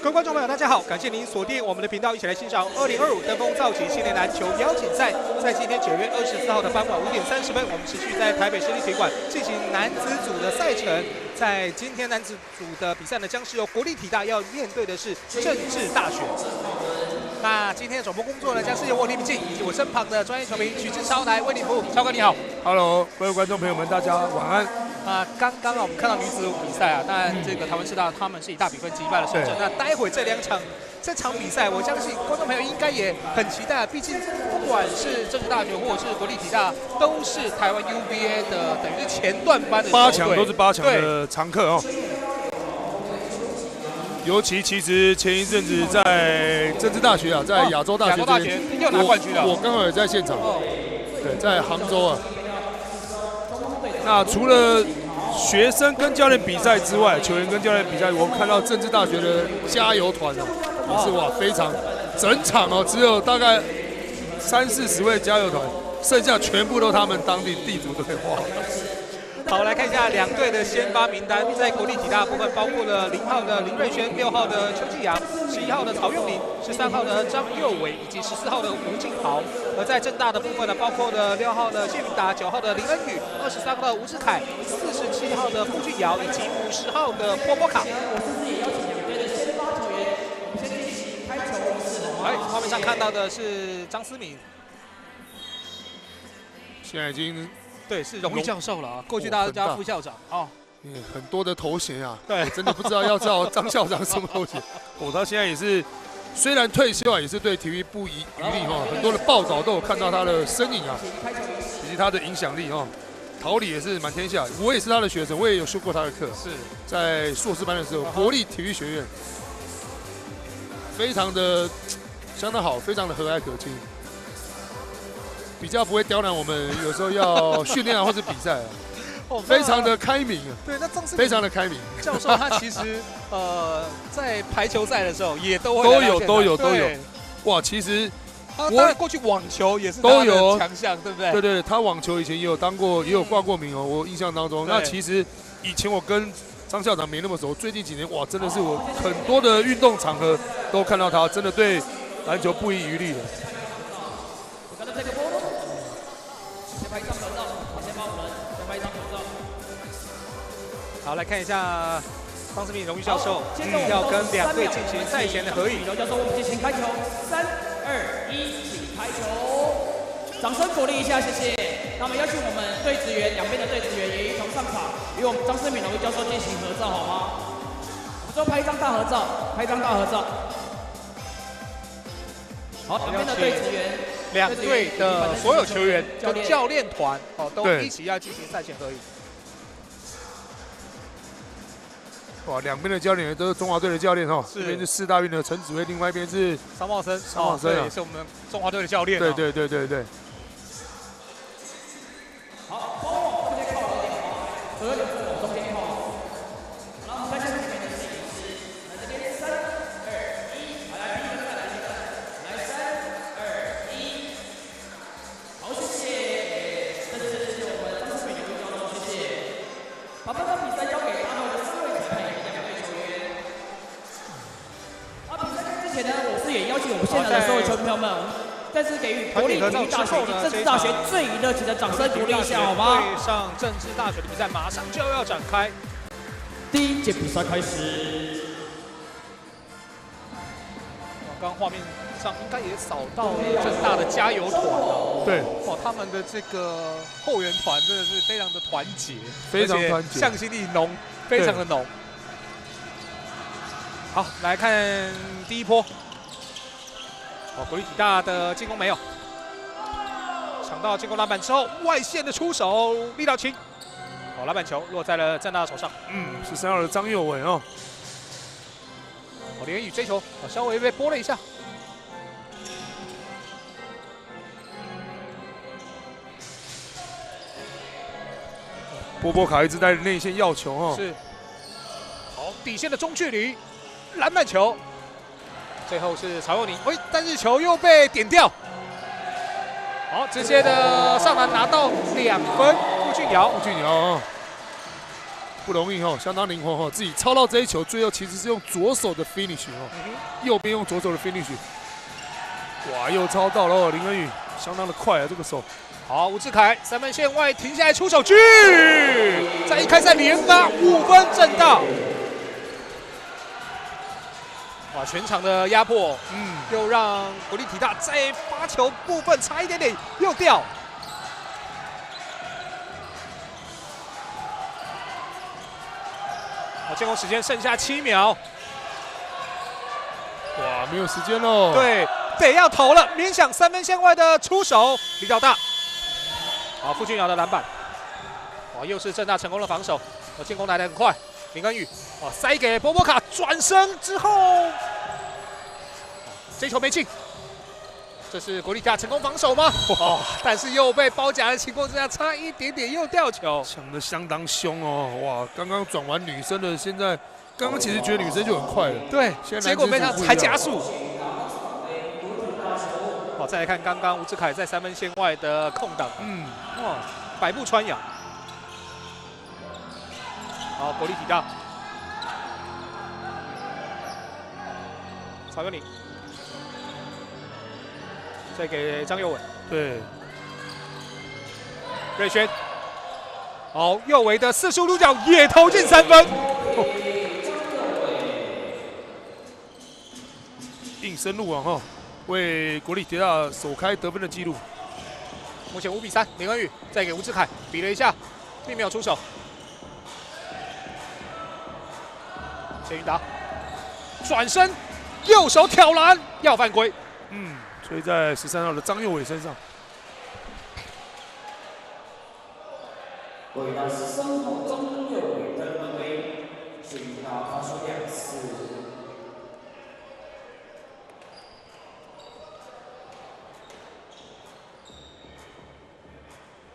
各位观众朋友，大家好，感谢您锁定我们的频道，一起来欣赏2025登峰造极系列篮球邀请赛。在今天9月24号的傍晚5点30分，我们持续在台北市立体育馆进行男子组的赛程。在今天男子组的比赛呢，将是由国立体大要面对的是政治大学。那今天的转播工作呢，将是由我李秉敬以及我身旁的专业球迷许志超来为您服务。超哥你好 ，Hello， 各位观众朋友们，大家晚安。刚刚我们看到女子比赛啊，当然这个台湾师大他们是以大比分击败了深圳。那待会这场比赛，我相信观众朋友应该也很期待，毕竟不管是政治大学或者是国立体大，都是台湾 UBA 的等于是前段班的8强，都是8强的常客哦。尤其其实前一阵子在政治大学啊，在亚洲大学又拿冠军了。我刚好也在现场，对，在杭州啊。那除了学生跟教练比赛之外，球员跟教练比赛，我们看到政治大学的加油团啊，也是哇非常整场哦，只有大概30-40位加油团，剩下全部都他们当地地主队哇。好，来看一下两队的先发名单。在国立体大部分，包括了0号的林瑞轩、6号的邱继阳、11号的曹佑宁、13号的张佑伟以及14号的吴敬豪。而在政大的部分呢，包括了6号的谢云达、9号的林恩宇、23号的吴志凯、47号的傅俊尧以及50号的波波卡。画面上看到的是张思敏，现在已经。对，是荣誉教授了啊，过去大家叫副校长哦。很多的头衔啊，对，真的不知道要叫张校长什么头衔。他现在也是，虽然退休啊，也是对体育不遗余力哈。很多的报道都有看到他的身影啊，以及他的影响力哈。桃李也是满天下，我也是他的学生，我也有修过他的课。是在硕士班的时候，国立体育学院，非常的相当好，非常的和蔼可亲。比较不会刁难我们，有时候要训练啊或者比赛啊，非常的开明啊。对，那张思敏非常的开明。教授他其实在排球赛的时候也都有。哇，其实我过去网球也是都有强项，对不对？对，他网球以前也有挂过名哦，我印象当中。那其实以前我跟张校长没那么熟，最近几年哇，真的是我很多的运动场合都看到他，真的对篮球不遗余力的。好，来看一下张思敏荣誉教授要跟两队进行赛前的合影。教授，我们进行开球，3、2、1，请开球，掌声鼓励一下，谢谢。那我们邀请我们队职员两边的队职员也一同上场，与我们张思敏荣誉教授进行合照，好吗？我们最后拍一张大合照，好，两边的队职员，两队的所有球员跟教练团都一起要进行赛前合影。哇，两边的教练都是中华队的教练哦，这边是4大运的陈子威，另外一边是商茂生也是我们中华队的教练。对。好，帮我中间靠一点，和两个往中间靠。然后在下面的摄影师，来这边3、2、1，来第一个赛，来3、2、1，好，谢谢。这是我们张思敏荣誉教授，谢谢。把这场比赛交给大会的4位裁判以及2位球员。比赛之前呢，我是也邀请我们现场的所有球迷朋友们，再次给予国立体育大学以及政治大学最热情的掌声鼓励一下，好吗？对上政治大学的比赛马上就要展开，第一节比赛开始。刚刚画面上应该也扫到政大的加油团了。对，他们的这个后援团真的是非常的团结，非常团结，向心力浓，非常的浓。好，来看第一波。国立体大的进攻没有，抢到进攻篮板之后，外线的出手力道轻，篮板球落在了政大的手上。13号的张佑伟哦。林恩宇追球，稍微被拨了一下。波波卡一直在内线要球哦。是。好，底线的中距离，篮板球。最后是曹佑宁，但是球又被点掉。好，直接的上篮拿到2分，傅俊尧啊。不容易哦，相当灵活哦，自己抄到这一球，最后其实是用左手的 finish 哦，右边用左手的 finish， 哇，又抄到了哦，林恩宇相当的快啊，这个手。好，吴志凯3分线外停下来出手狙，在一开赛连发5分正到。哇，全场的压迫，又让国立体大在发球部分差一点点又掉。好，建功时间剩下7秒。哇，没有时间喽。对，得要投了。勉强3分线外的出手力道大。好，傅俊尧的篮板。哇，又是政大成功的防守。建功来得很快。林根宇，哇，塞给波波卡，转身之后，这球没进。这是国立大成功防守吗？哦，但是又被包夹的情况之下，差一点点又掉球，抢得相当凶哦！哇，刚刚转完女生的，现在刚刚其实觉得女生就很快了，对，现在结果没想到还加速。好，再来看刚刚吴志凯在3分线外的空档，哇，百步穿杨。好，国立体大，曹佑宁。再给张佑伟，对，瑞轩，好，右围的45度角也投进3分，应声入网哈，为国立体大首开得分的纪录。目前5比3，林恩宇再给吴志凯比了一下，并没有出手。谢云达转身，右手挑篮要犯规，吹在13号的张佑伟身上。回到13号张佑伟的门卫，注意到他说2次。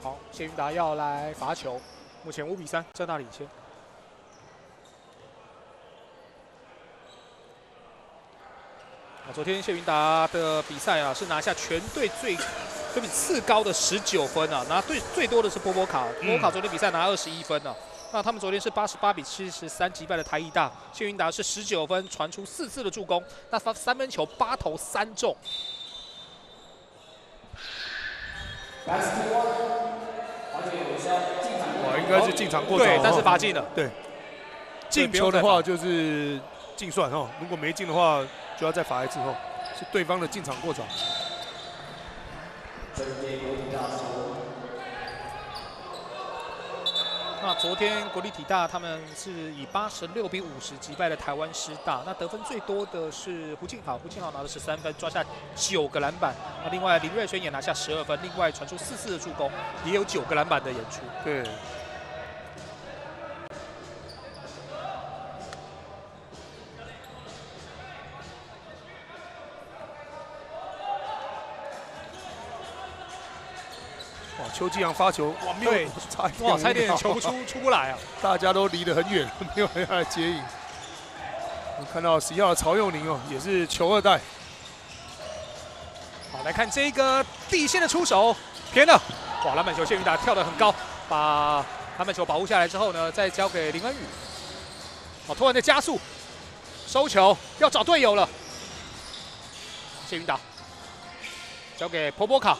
好，谢云达要来罚球，目前5比3，政大领先。昨天谢云达的比赛啊，是拿下全队最比次高的19分啊，拿对最多的是波波卡，波波卡昨天比赛拿21分啊。那他们昨天是88比73击败了台艺大，谢云达是19分，传出4次的助攻，那发3分球8投3中。哇，应该是进场过早，对，但是罚进了。对，进球的话就是净算哦，如果没进的话就要再罚一次哦，是对方的进场过早。那昨天国立体大他们是以86比50击败了台湾师大，那得分最多的是胡敬豪，胡敬豪拿的13分，抓下9个篮板。那另外林瑞轩也拿下12分，另外传出4次的助攻，也有9个篮板的演出。对。哇，邱继阳发球，哇，没有，差一点球出不来啊！大家都离得很远，没有人要来接应。我们看到11号的曹佑宁哦，也是球2代。好，来看这个地线的出手，偏了，哇，篮板球谢云达跳得很高，把篮板球保护下来之后呢，再交给林恩宇。好，突然的加速，收球要找队友了，谢云达交给波波卡。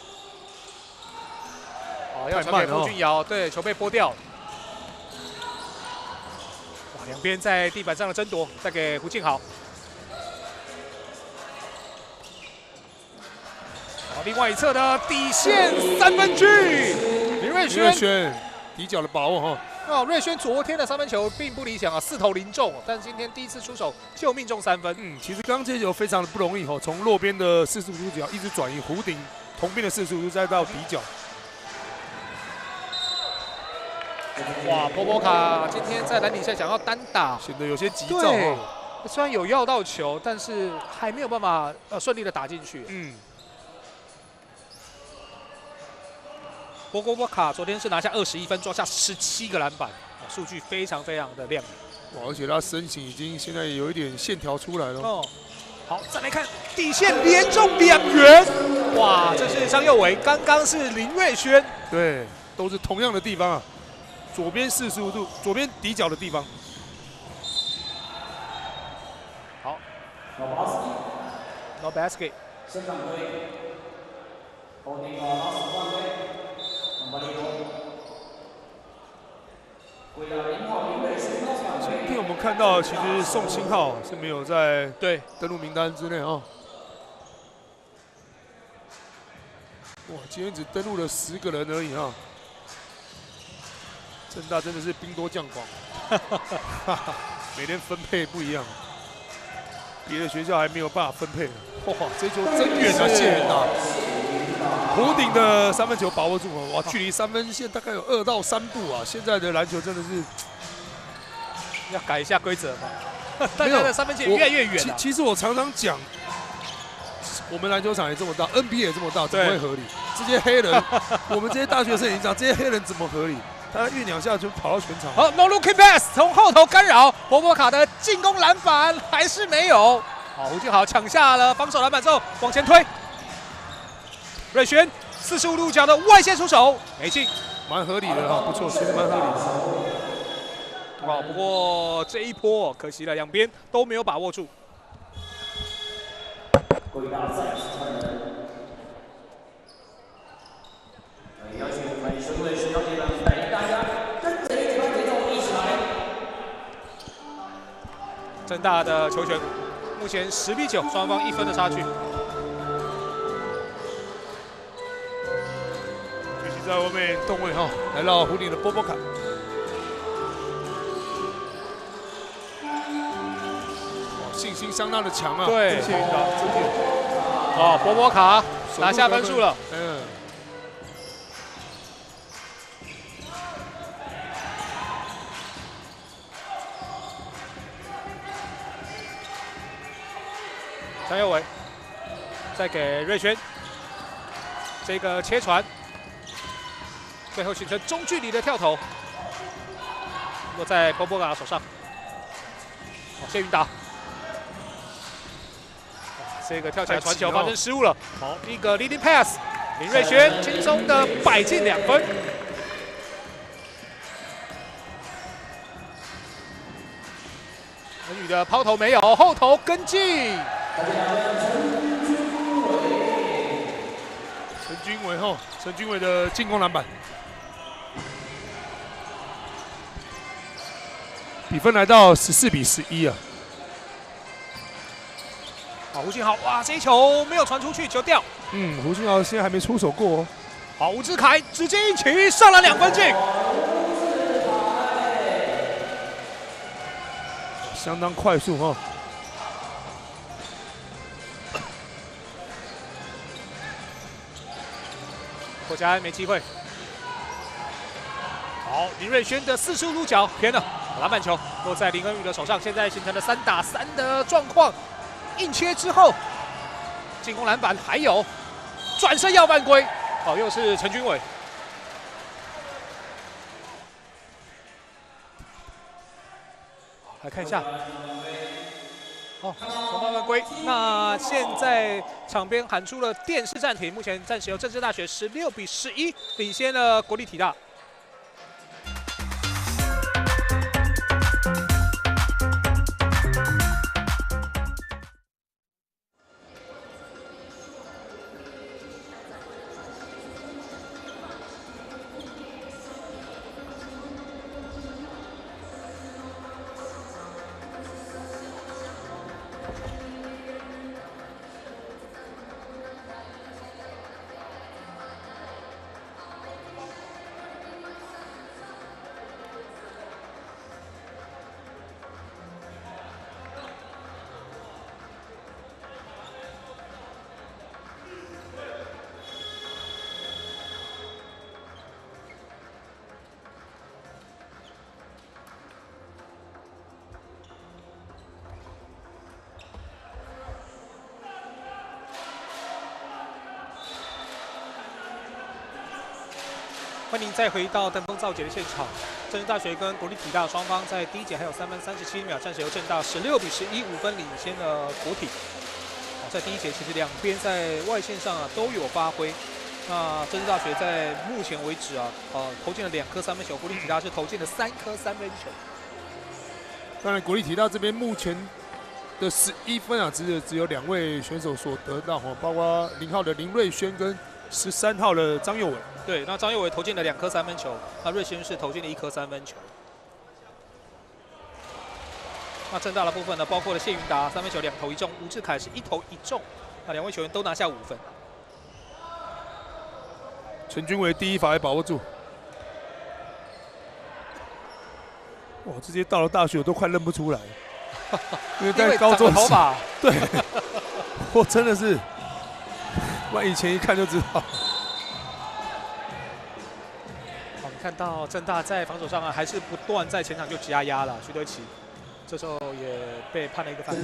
好，要传给傅俊尧，对，球被拨掉了。哇，两边在地板上的争夺，再给胡敬豪。好，另外一侧的底线3分区，林瑞轩底角的把握哈。哦，瑞轩昨天的3分球并不理想啊，4投0中，但今天第一次出手就命中3分。其实刚刚这球非常的不容易哦，从落边的45度角一直转移弧顶同边的45度，再到底角。哇，波波卡今天在篮底下想要单打，显得有些急躁哦。虽然有要到球，但是还没有办法顺利的打进去。波波卡昨天是拿下21分，抓下17个篮板，数据非常非常的亮眼。哇，而且他身形已经现在有一点线条出来了。哦，好，再来看底线连中2元，哇，这是张佑伟，刚刚是林瑞轩，对，都是同样的地方啊。左边45度，左边底角的地方。好 ，No basket。升上队，holding老师换队，nomor 6。归到0号林伟勋换队。今天我们看到，其实宋清浩是没有在对登录名单之内啊。哇，今天只登录了10个人而已啊。政大真的是兵多将广，每天分配不一样，别的学校还没有办法分配呢。哇，这球真远啊，谢元达！弧顶的3分球把握住啊！哇，距离3分线大概有2到3步啊！现在的篮球真的是要改一下规则嘛，大家的3分线越来越远了。其实我常常讲，我们篮球场也这么大 ，NBA 也这么大，怎么会合理？这些黑人，我们这些大学生已经讲，这些黑人怎么合理？他运2下就跑到全场。好 ，No looking pass 从后头干扰波波卡的进攻篮板还是没有。好，胡俊豪抢下了防守篮板之后往前推，瑞璇45度角的外线出手没进，蛮合理的啊，不错，其实蛮合理的。哦，不过这一波可惜了，两边都没有把握住。归到赛事传人。邀请我们身为指导阶段带领大家跟着这个节奏一起来。政大的球权目前10比9，双方1分的差距。继续在外面动位哈，来到弧顶的波波卡。信心相当的强啊！对，谢云达，真的。哦，波波卡拿下分数了。嗯。张佑伟再给瑞轩，这个切传，最后形成中距离的跳投，落在波波卡手上。好，谢云达。这个跳起来传球发生失误了。好，一个 leading pass， 林瑞轩轻松的摆进2分。文宇的抛投没有，后投跟进。陈君伟哈，陈君伟的进攻篮板。比分来到14比11啊。好，胡俊豪，哇，这一球没有传出去，球掉。胡俊豪现在还没出手过哦。好，吴志凯直接一起上篮2分进，相当快速哈。郭嘉安没机会。好，林瑞轩的45度角偏了，篮板球落在林恩宇的手上，现在形成了3打3的状况。硬切之后，进攻篮板还有，转身要犯规，好，又是陈君伟。来看一下，哦，重犯犯规。那现在场边喊出了电视暂停，目前暂时由政治大学16比11领先了国立体大。欢迎再回到登峰造节的现场。政治大学跟国立体大双方在第一节还有3分37秒，暂时由政大16比11 5分领先了国体。好，在第一节其实两边在外线上都有发挥。那政治大学在目前为止啊，投进了2颗3分球，国立体大是投进了3颗3分球。当然，国立体大这边目前的11分啊，只有2位选手所得到哦，包括0号的林瑞轩跟13号的张佑伟。对，那张佑伟投进了2颗3分球，那瑞轩是投进了1颗3分球。那正大的部分呢，包括了谢云达3分球2投1中，吴志凯是1投1中，那2位球员都拿下5分。陈君伟第一罚也把握住。哇，这些到了大学我都快认不出来，因为在高中头发，对，我真的是，我以前一看就知道。我们看到政大在防守上啊，还是不断在前场就挤压了徐德奇，这时候也被判了一个犯规。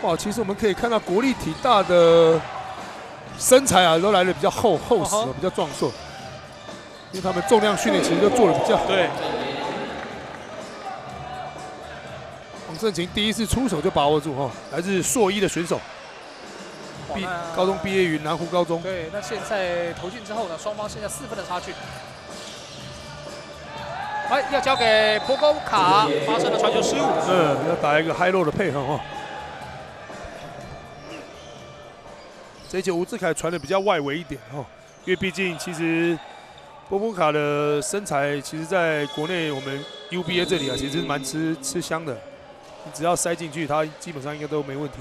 哇，其实我们可以看到国立体大的身材啊，都来的比较厚实，比较壮硕，因为他们重量训练其实都做的比较好。对。黄胜琴第一次出手就把握住哦，来自硕一的选手，高中毕业于南湖高中。对，那现在投进之后呢，双方剩下4分的差距。哎，要交给波高卡，发生了传球失误。要打一个 high low 的配合哦。这一球吴志凯传的比较外围一点哦，因为毕竟其实波波卡的身材，其实在国内我们 UBA 这里啊，其实蛮吃香的。你只要塞进去，他基本上应该都没问题。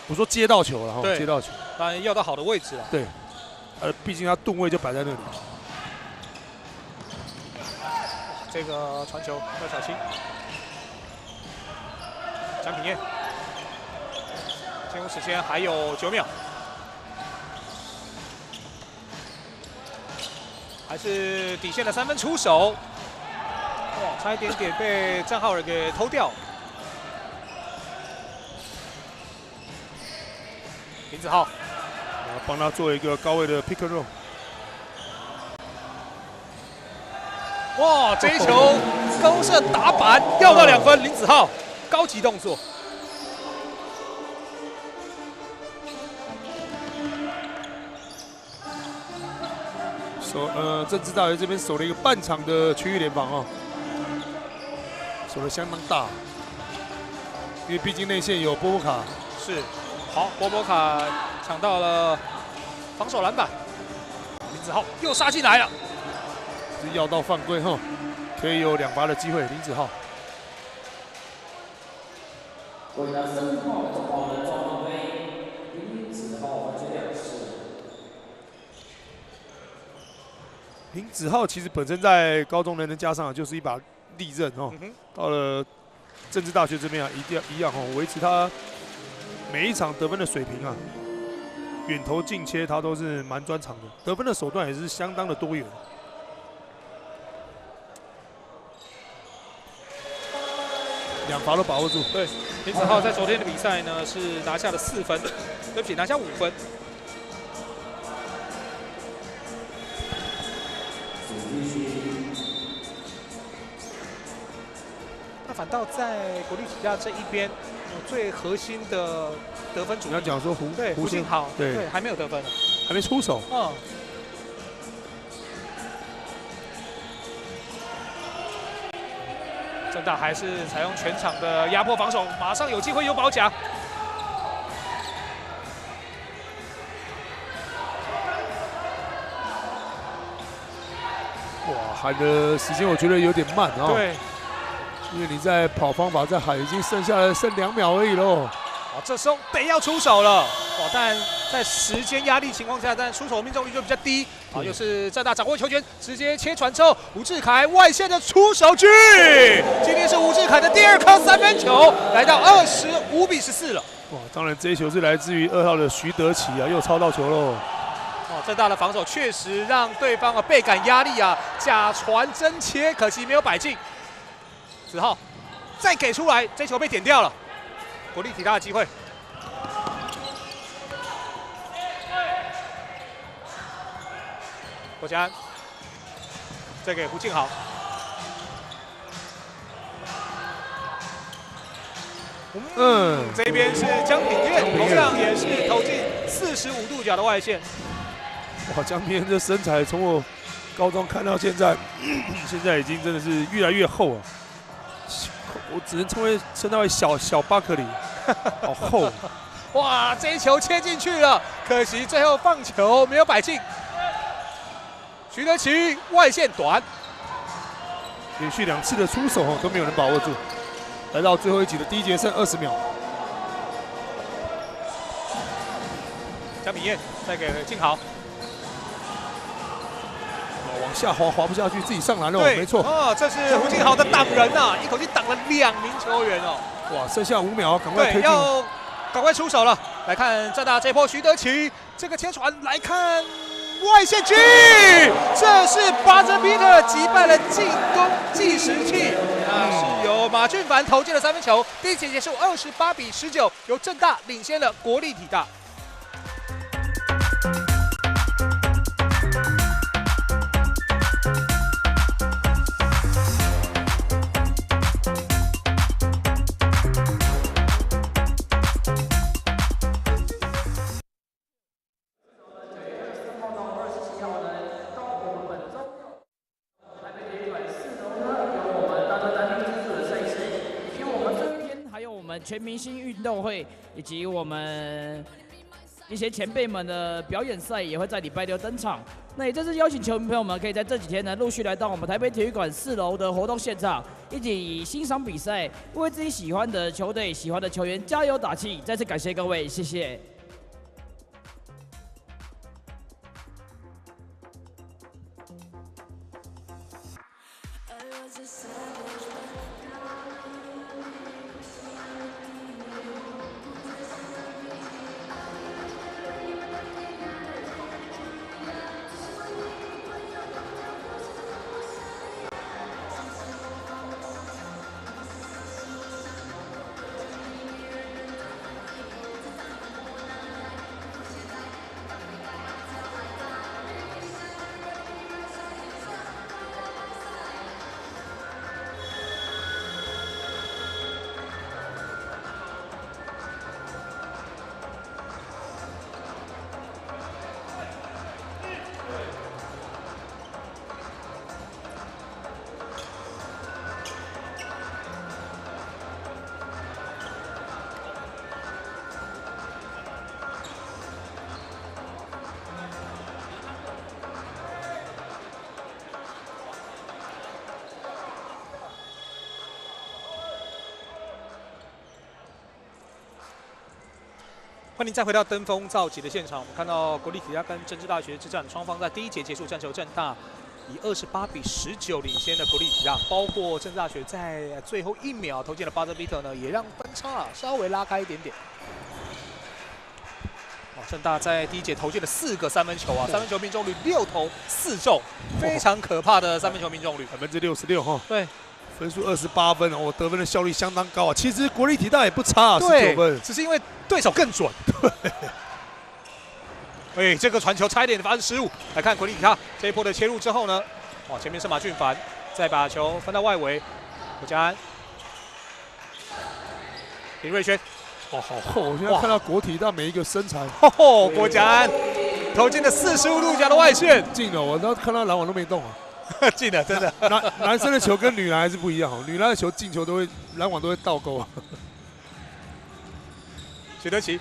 我说接到球了哈，接到球，当然要到好的位置了。对，毕竟他吨位就摆在那里。这个传球要小心。江品燕，进入时间还有9秒，还是底线的3分出手。哇，差一点点被郑浩尔给偷掉。林子浩，帮他做一个高位的 pick and roll。哇，这一球高射打板，要到2分。林子浩高级动作。政治大学这边守了一个半场的区域联防哦，守得相当大，因为毕竟内线有波波卡。是，好，波波卡抢到了防守篮板，林子浩又杀进来了，是要到犯规哈，可以有2罚的机会。林子浩。林子浩其实本身在高中能加上就是一把利刃哦，到了政治大学这边啊，一样哦，维持他每一场得分的水平啊，远投近切他都是蛮专长的，得分的手段也是相当的多元。2罚都把握住。对，林子浩在昨天的比赛呢是拿下了4分，对不起，拿下5分。那反倒在国立体大这一边，最核心的得分主力，你要讲说胡信豪，对，还没有得分呢，还没出手。政大还是采用全场的压迫防守，马上有机会有保甲。哇，喊的时间我觉得有点慢啊。对，因为你在跑方法在喊，已经剩2秒而已喽。这时候得要出手了。哇，但在时间压力情况下，但出手命中率就比较低。又是政大掌握球权，直接切传之后，吴志凯外线的出手距，今天是吴志凯的第2颗3分球，来到25比14了。哇，当然这一球是来自于2号的徐德奇啊，又抄到球喽。政大的防守确实让对方倍感压力啊，假传真切，可惜没有摆进。子浩再给出来，这球被点掉了，国立体大的机会。郭嘉安，再给胡敬豪。这边是江品燕，同样也是投进45度角的外线。哇，江品燕这身材从我高中看到现在，现在已经真的是越来越厚啊！我只能称他为小巴克里，好厚。哇，这一球切进去了，可惜最后放球没有摆进。徐德奇外线短，连续2次的出手都没有人把握住。来到最后一局的第1节剩20秒，江品燕再给敬豪，往下滑不下去，自己上篮了，没错。哦，这是胡敬豪的挡人呐，一口气挡了2名球员哦。哇，剩下5秒，赶快推进，要赶快出手了。来看正大这波徐德奇这个切传，来看外线区，这是buzzer beater击败了进攻计时器。是由马俊凡投进了3分球。第1节结束28-19，由政大领先了国立体大。全明星运动会以及我们一些前辈们的表演赛也会在礼拜6登场。那也正是邀请球迷朋友们可以在这几天呢陆续来到我们台北体育馆4楼的活动现场，一起欣赏比赛，为自己喜欢的球队、喜欢的球员加油打气。再次感谢各位，谢谢。欢迎再回到登峰造极的现场。我们看到国立体大跟政治大学之战，双方在第1节结束，战球政大以28-19领先的国立体大，包括政治大学在最后1秒投进了buzzer beater呢，也让分差稍微拉开一点点。政大在第1节投进了4个3分球啊，3分球命中率6投4中，非常可怕的3分球命中率，66%哈。对。分数28分哦，得分的效率相当高啊。其实国立体大也不差啊，19分，只是因为对手更准。对，这个传球差一点发生失误。来看国立体大这一波的切入之后呢，哇，前面是马俊凡，再把球分到外围，郭嘉安、林瑞轩，哇，好厚！我现在看到国体大每一个身材，郭嘉安投进了45度角的外线，进了，我都看到篮网都没动啊。进了，真的。男生的球跟女篮还是不一样哦，女篮的球进球都会篮网都会倒钩啊。许德奇，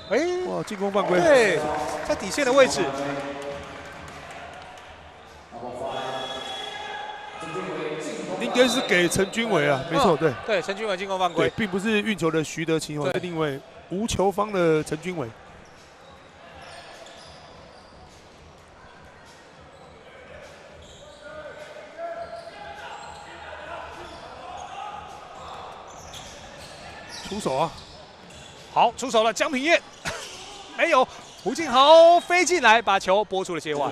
哇，进攻犯规。对，在底线的位置。应该是给陈君伟啊，没错，对。对，陈君伟进攻犯规，并不是运球的徐德奇哦，是另外无球方的陈君伟。出手啊！好，出手了，江品燕没有，胡敬豪飞进来把球拨出了界外。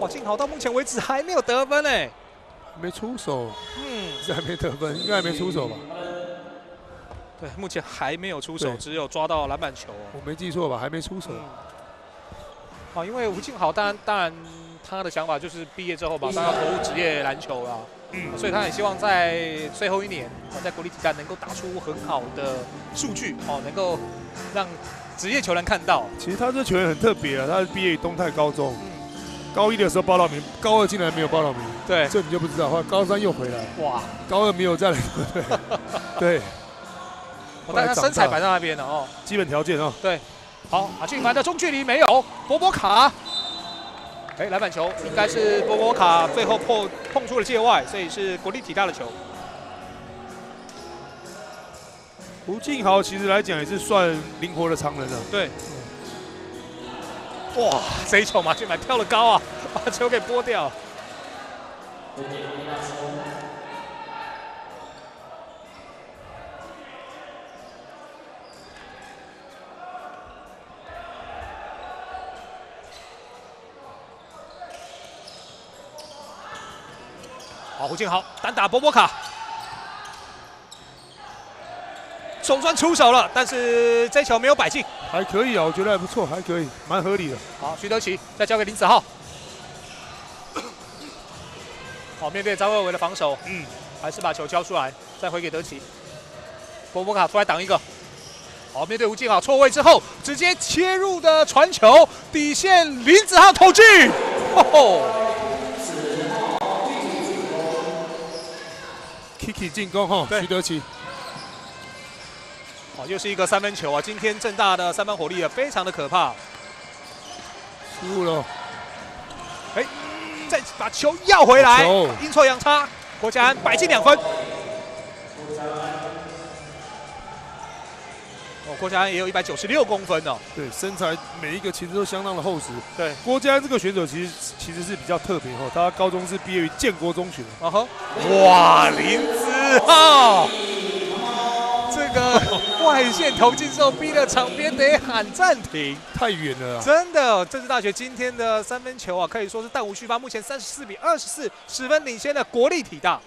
哇，敬豪到目前为止还没有得分呢，没出手，是还没得分，应该还没出手吧？对，目前还没有出手，对只有抓到篮板球哦。我没记错吧？还没出手。哦，因为吴敬豪当然他的想法就是毕业之后马上要投入职业篮球了，所以他也希望在最后一年在国立体大能够打出很好的数据哦，能够让职业球员看到。其实他这球员很特别啊，他是毕业于东泰高中，高一的时候报到名，高二竟然没有报到名，对，这你就不知道。后来高三又回来，哇，高二没有再来对，对，但他身材摆在那边了哦，基本条件哦。对，好，马俊凡的中距离没有，波波卡。哎，篮板球应该是波波卡最后碰出了界外，所以是国立体大的球。吴敬豪其实来讲也是算灵活的常人了。对。哇，这一球马俊凡跳得高啊，把球给拨掉。好，胡敬豪单打波波卡，总算出手了，但是这球没有摆进，还可以啊，我觉得还不错，还可以，蛮合理的。好，徐德奇再交给林子浩，好，面对张二维的防守，还是把球交出来，再回给德奇，波波卡出来挡一个，好，面对吴敬豪错位之后，直接切入的传球，底线林子浩投进，Kiki 进攻哈，徐德奇。哦，又是一个3分球啊！今天政大的3分火力非常的可怕。失误了。哎，再把球要回来，阴错阳差，郭嘉安摆进2分。哦，郭嘉安也有196公分哦。对，身材每一个其实都相当的厚实。对，郭嘉安这个选手其实是比较特别哦，他高中是毕业于建国中学。啊哈，哇，林子浩，这个外线投进之后，逼得场边得喊暂停，太远了啊！真的，政治大学今天的3分球啊，可以说是弹无虚发，目前34-24，10分领先的国立体大。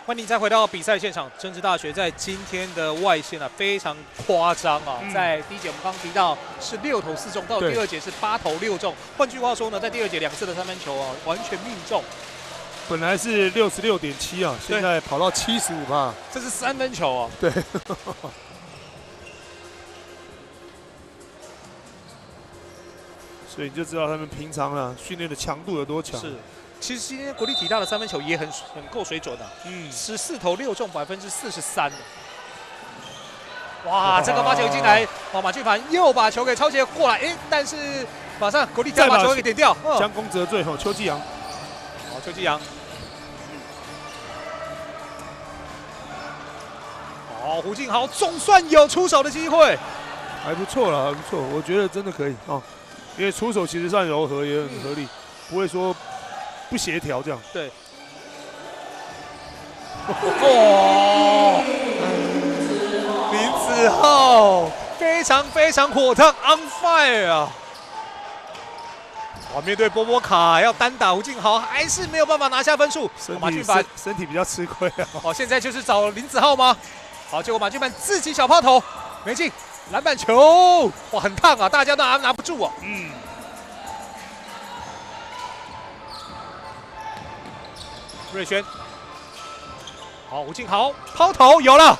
欢迎再回到比赛现场。政治大学在今天的外线非常夸张啊！在第一节我们刚提到是6投4中，到第二节是8投6中。换句话说呢，在第二节2次的3分球完全命中。本来是66.7啊，现在跑到75%，这是3分球啊！对。所以你就知道他们平常训练的强度有多强。是。其实今天国立体大的3分球也很够水准的，14投6中43%。哇，这个发球进来，马俊凡又把球给抄截过来，但是马上国立体大把球给点掉，将功折罪邱继阳。好，邱继阳。好，胡敬豪总算有出手的机会，还不错了，还不错，我觉得真的可以啊，因为出手其实算柔和，也很合理，不会说不协调这样。对。哦，林子浩非常火烫 ，on fire 啊！哇，面对波波卡要单打胡敬豪，还是没有办法拿下分数。马俊凡身体比较吃亏啊。哦，现在就是找林子浩吗？好，结果马俊凡自己小炮头没进，篮板球，哇，很烫啊，大家都拿不住啊。瑞轩好，吴敬豪抛投有了，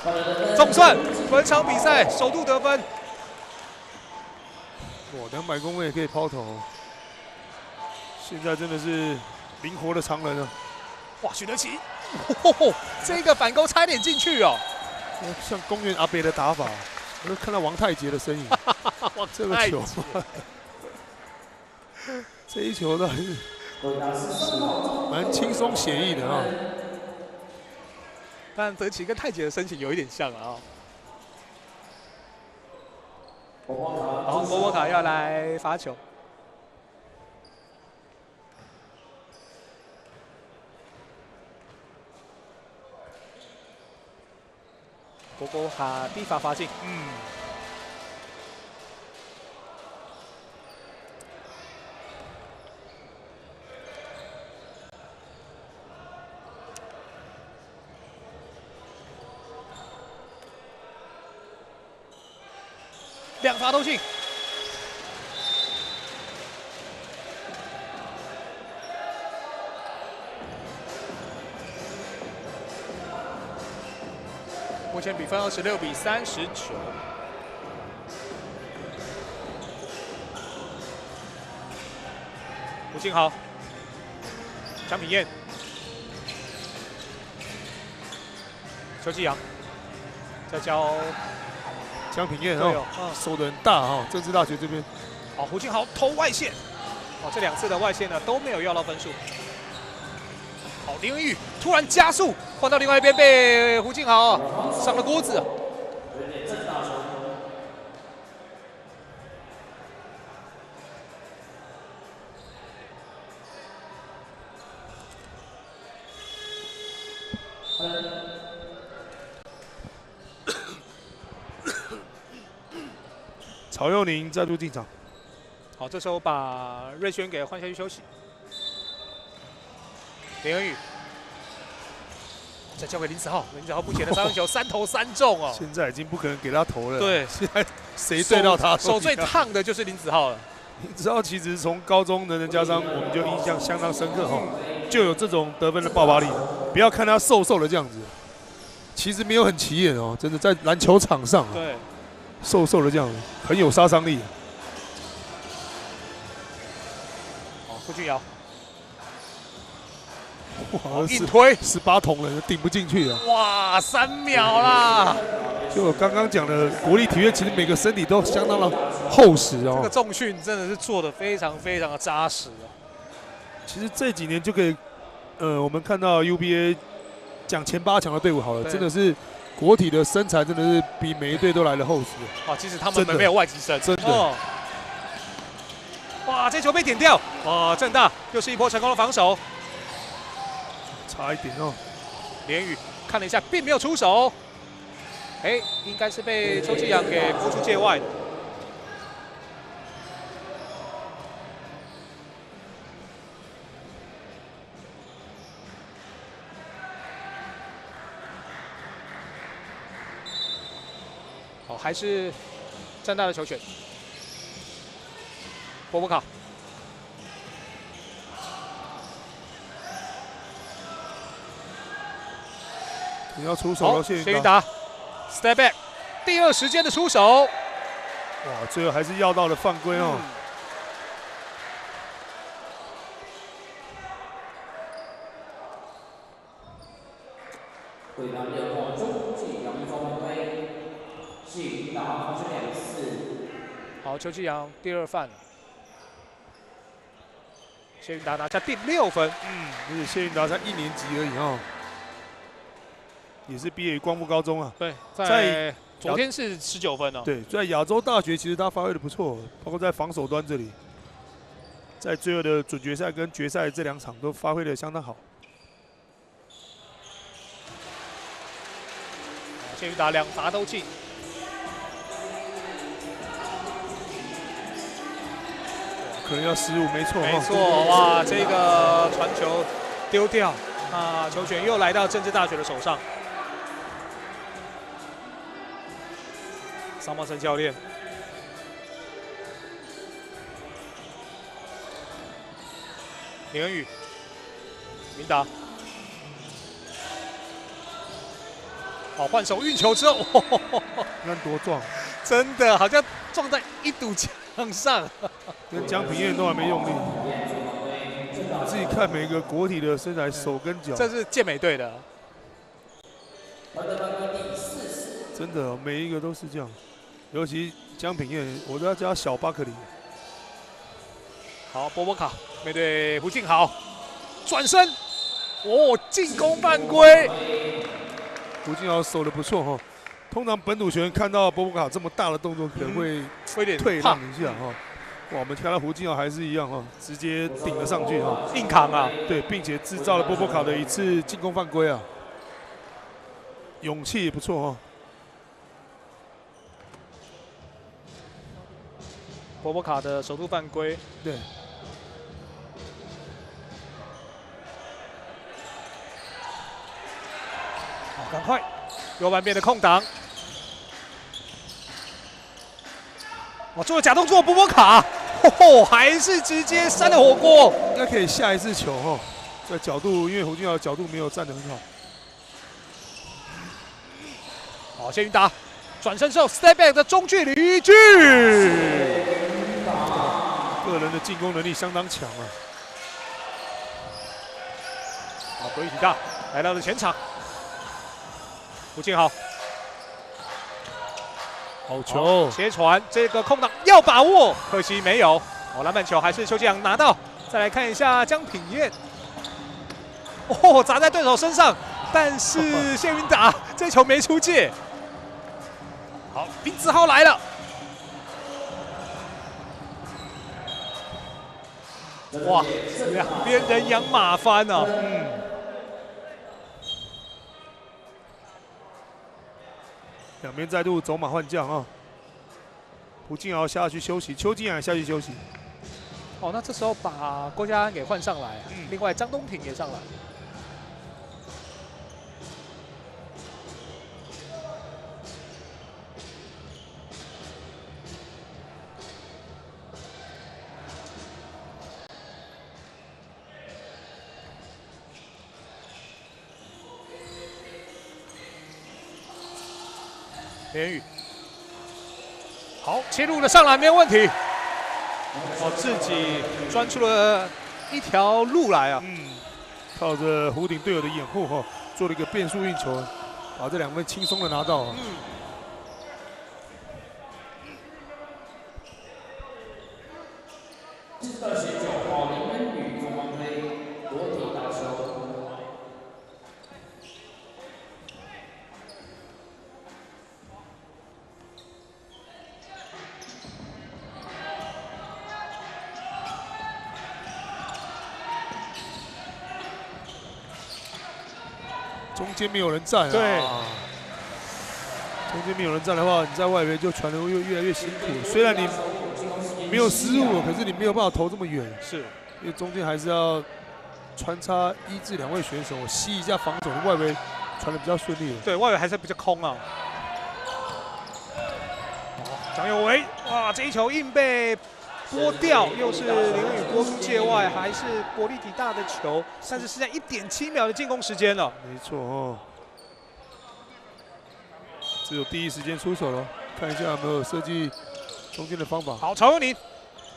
总算本场比赛首度得分。哇，200公分也可以抛投，现在真的是灵活的常人啊！哇，许德奇，这个反勾差点进去哦。像公园阿北的打法，我都看到王太杰的身影。这个球，这一球倒是蛮轻松写意的啊。但德奇跟太杰的身形有一点像啊。好，波波卡要来罚球。波波卡低罚罚进，2罚都进。目前比分26比39。吴敬豪、江品彦、邱继阳，再教江品彦队友哦，守得很大哦，政治大学这边。好，胡敬豪投外线，哦，这2次的外线呢都没有要到分数。好，林文玉突然加速换到另外一边，被胡敬豪上了锅子。曹佑宁再度进场。好，这时候把瑞轩给换下去休息。林恩宇，再交给林子浩，林子浩不前的三分球3投3中哦。现在已经不可能给他投了。对，现在谁对到他手最烫的就是林子浩了。林子浩其实从高中能人加上我们就印象相当深刻哈，就有这种得分的爆发力。不要看他瘦瘦的这样子，其实没有很起眼哦，真的在篮球场上啊，对，瘦瘦的这样子很有杀伤力。好，胡俊尧。哇，硬推18桶人顶不进去啊！哇，3秒啦！就我刚刚讲的，国立体院其实每个身体都相当的厚实哦。这个重训真的是做的非常非常的扎实哦。其实这几年就可以，我们看到 UBA 讲前8强的队伍好了，真的是国体的身材真的是比每一队都来的厚实。哇，即使他们没有外籍生，真的。哦、哇，这球被点掉！哇，正大又是一波成功的防守。差一点哦。连宇看了一下，并没有出手。哎，应该是被邱继阳给拨出界外的。好，还是正大的球权。波波卡。你要出手了，谢云达 ，step back， 第2时间的出手，哇，最后还是要到了犯规哦。好，邱继阳第2犯了，谢云达拿下第6分。而且谢云达才1年级而已哦。也是毕业于光复高中啊。对，在昨天是19分哦。对，在亚洲大学其实他发挥的不错，包括在防守端这里，在最后的准决赛跟决赛这2场都发挥的相当好。谢云达2罚都进。可能要失误，没错。没错，哇，这个传球丢掉啊，球权又来到政治大学的手上。桑茂森教练，林恩宇，明达，好，换手运球之后，你看多壮，真的好像撞在一堵墙上。跟江平彦都还没用力。你自己看每个国体的身材，手跟脚，这是健美队的。真的每一个都是这样。尤其江平彦，我都要叫他小巴克里。好，波波卡面对胡敬豪，转身，哦，进攻犯规。胡敬豪守的不错哈。通常本土球员看到波波卡这么大的动作，可能会有点退让一下哈。哇，我们看到胡敬豪还是一样哈，直接顶了上去哈，硬扛啊。对，并且制造了波波卡的一次进攻犯规啊，勇气也不错哈。波波卡的首度犯规，对。好，赶快，右半边的空档。哇，做了假动作，波波卡，还是直接扇了火锅。应该可以下一次球哈，这角度，因为胡敬豪的角度没有站得很好。好，谢云达转身之后 ，step back 的中距离一句。个人的进攻能力相当强啊！好，国际体大来到了前场，胡敬豪，好球，切传这个空档要把握，可惜没有。哦，篮板球还是邱继阳拿到。再来看一下江品彦，哦，砸在对手身上，但是谢云达这球没出界。好，林子豪来了。哇，两边人仰马翻啊！两边再度走马换将啊！胡敬豪下去休息，邱敬阳也下去休息。哦，那这时候把郭嘉安给换上来，另外张东庭也上来。连宇，好，切入了上篮没有问题。哦，自己钻出了一条路来啊！靠着弧顶队友的掩护哈，做了一个变速运球，把这两分轻松的拿到啊。中间没有人站啊，对，中间没有人站的话，你在外围就传的会越来越辛苦。虽然你没有失误，可是你没有办法投这么远，是因为中间还是要穿插1至2位选手吸一下防守，外围传的比较顺利。对，外围还是比较空啊。张佑维，哇，这一球硬被拨掉，又是林文宇拨出界外，还是国立体大的球，但是剩下1.7秒的进攻时间了。没错哦，只有第一时间出手了，看一下有没有设计中间的方法。好，曹佑宁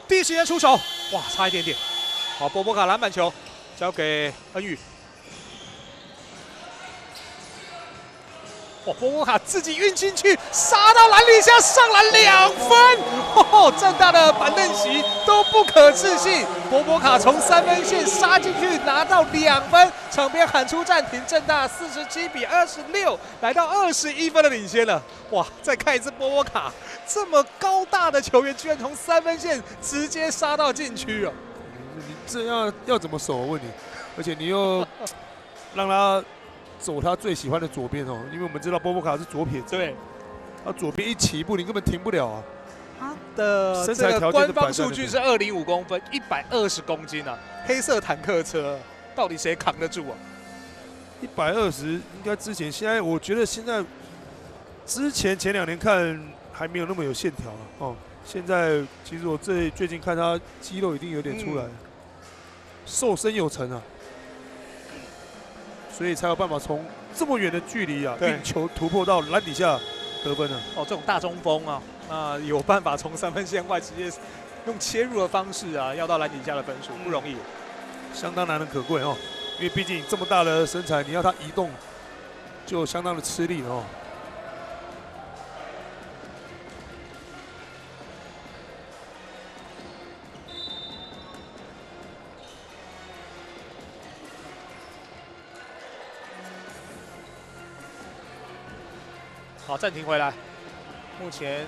第一时间出手，哇，差一点点。好，波波卡篮板球交给恩宇。哇，波波卡自己运进去，杀到篮底下，上篮2分，哦，正大的板凳席都不可置信。波波卡从3分线杀进去，拿到2分，场边喊出暂停，正大47比26，来到21分的领先了。哇，再看一次波波卡，这么高大的球员，居然从3分线直接杀到禁区啊！你这样要怎么守？我问你，而且你又让他走他最喜欢的左边哦，因为我们知道波波卡是左撇子，对，他左边一起步，你根本停不了啊。他的身材条件官方数据是205公分，120公斤啊，黑色坦克车，到底谁扛得住啊？120应该之前，现在我觉得现在之前前2年看还没有那么有线条了哦。现在其实我最近看他肌肉已经有点出来了，瘦身有成啊。所以才有办法从这么远的距离啊，对运球突破到篮底下得分了。哦，这种大中锋啊，那有办法从3分线外直接用切入的方式啊，要到篮底下的分数不容易，相当难能可贵哦。因为毕竟这么大的身材，你要他移动就相当的吃力哦。好，暂停回来。目前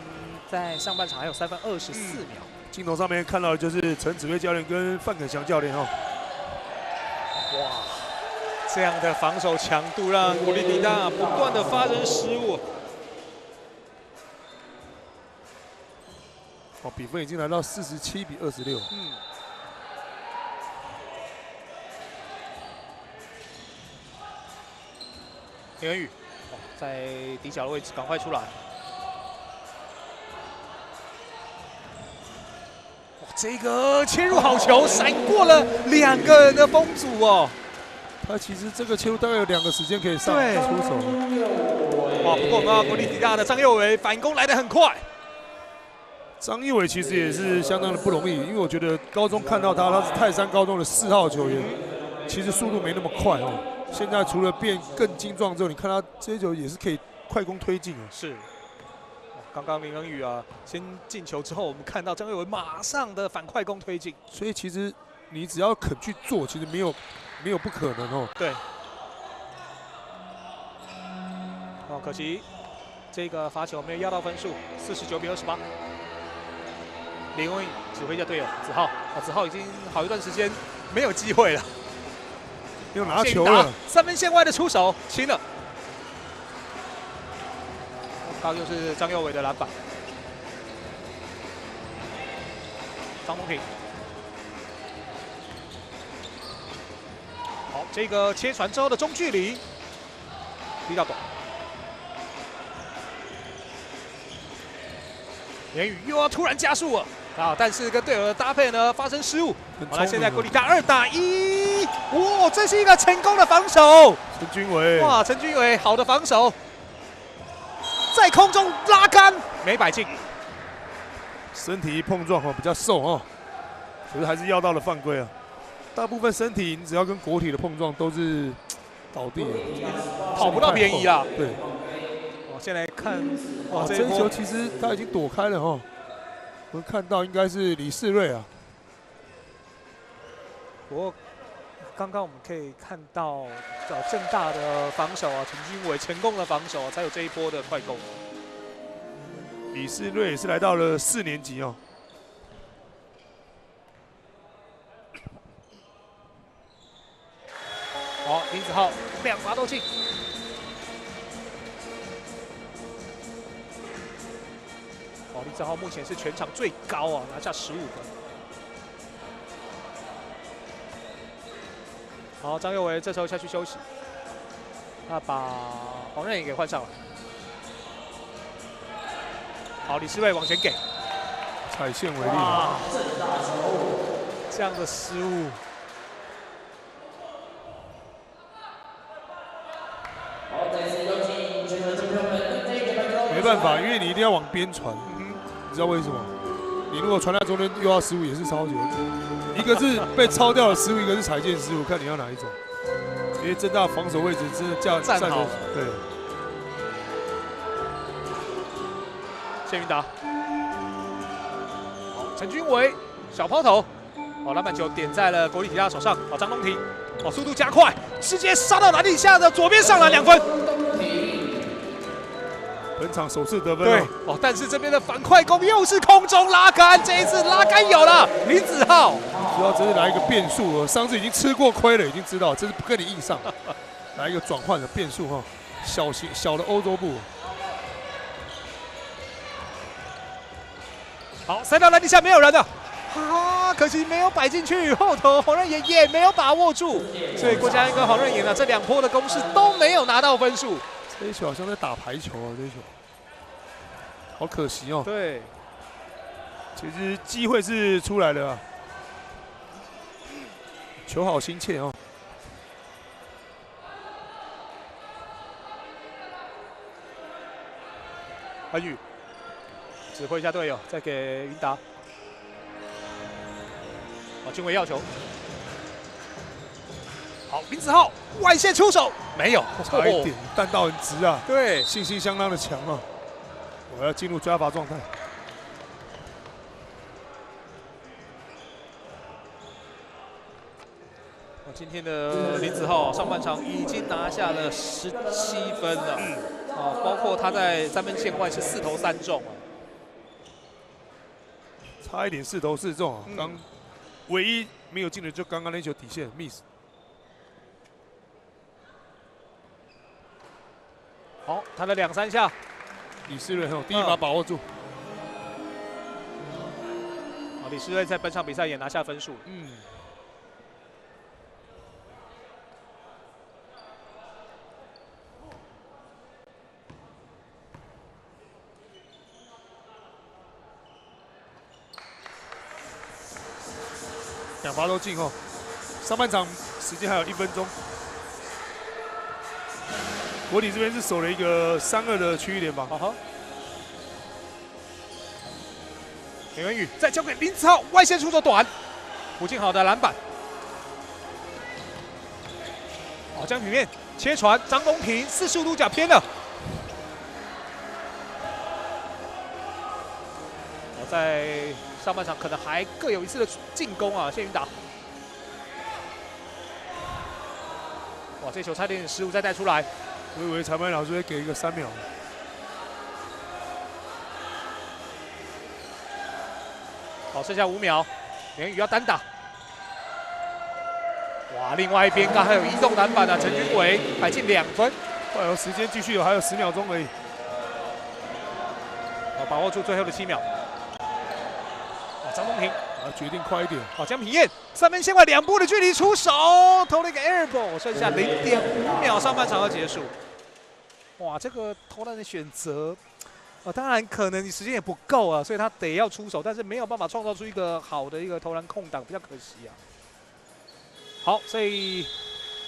在上半场还有3分24秒。镜头上面看到的就是陈子威教练跟范肯祥教练哦。哇，这样的防守强度让国立体大不断的发生失误。哦，比分已经来到47比26。林恩宇，哦，在底角的位置赶快出来。这个切入好球，闪过了2个人的封阻哦。他其实这个切入大概有2个时间可以上对出手。哇，不过我们国立体大的张佑伟反攻来得很快。张义伟其实也是相当的不容易，因为我觉得高中看到他是泰山高中的4号球员，其实速度没那么快哦。现在除了变更精壮之后，你看他这些球也是可以快攻推进哦。是。刚刚林恩宇啊，先进球之后，我们看到张佑伟马上的反快攻推进，所以其实你只要肯去做，其实没有不可能哦。对。哦，可惜这个罚球没有要到分数，49比28。林恩宇指挥一下队友子浩，子浩已经好一段时间没有机会了，又拿球了，3分线外的出手，轻了。刚就是张佑伟的篮板，张东庭，好，这个切传之后的中距离，比较短。言语又要突然加速了啊！但是跟队友的搭配呢发生失误。好了，现在国立大2打1，哇，这是一个成功的防守。陈君伟，哇，陈君伟好的防守。在空中拉杆，没摆进，身体一碰撞哦，比较瘦哦，可是还是要到了犯规啊。大部分身体你只要跟国体的碰撞都是倒地了，跑不到便宜啦。对，我先来看，哇，这一球其实他已经躲开了哈。我们看到应该是李世瑞啊。不过刚刚我们可以看到，正大的防守啊，陈君伟成功的防守啊，才有这一波的快攻。李世瑞也是来到了4年级哦。好，林子浩2罚都进。好，林子浩目前是全场最高啊，拿下15分。好，张佑伟这时候下去休息，那把黄任颖给换上了。好，李世瑞往前给，踩线为例，这样的失误。没办法，因为你一定要往边传，你知道为什么？你如果传到中间又要失误，也是超级。一个是被抄掉的失误，一个是踩线失误，看你要哪一种。因为正大防守位置真的站好，对。谢云达，好，陈君伟小抛投，好，篮板球点在了国立体大手上，好，张东庭，好，速度加快，直接杀到篮底下的左边上篮2分。本场首次得分，对，哦，但是这边的反快攻又是空中拉杆，这一次拉杆有了，林子浩。主要只是来一个变数，上次已经吃过亏了，已经知道这是不跟你硬上，来一个转换的变数哈，小的欧洲步。好，塞到篮底下没有人的，啊，可惜没有摆进去，后头黄任言也没有把握住，所以郭嘉恩跟黄任言呢这2波的攻势都没有拿到分数。这一球好像在打排球啊，这一球，好可惜哦。对，其实机会是出来了啊，球好心切哦。恩宇指挥一下队友，再给云达。好，俊伟要球。好，林子浩外线出手没有，差一点，弹道很直啊，对，信心相当的强啊。我要进入抓罚状态。今天的林子浩上半场已经拿下了17分了，哦，包括他在3分线外是4投3中啊，差一点4投4中啊，刚唯一没有进的就刚刚那球底线 miss。好，他的2、3下，李世瑞第一把把握住。好，李世瑞在本场比赛也拿下分数。2罚都进哦。上半场时间还有1分钟。国体这边是守了一个3-2的区域联防。林文宇再交给林子浩，外线出手短，胡敬豪的篮板。好，江平面切传，张公平45度角偏了。我在上半场可能还各有一次的进攻啊，谢云达。哇，这球差点失误再带出来。我以为裁判老师会给一个3秒。好，剩下5秒，连宇要单打。哇，另外一边刚还有移动篮板的陈君伟还进2分。还有时间继续有，还有10秒钟而已。好，把握住最后的7秒。张东平决定快一点。好，江平彦3分线外2步的距离出手，投了一个 air ball， 剩下0.5秒，上半场要结束。哇，这个投篮的选择，当然可能你时间也不够啊，所以他得要出手，但是没有办法创造出一个好的一个投篮空档，比较可惜啊。好，所以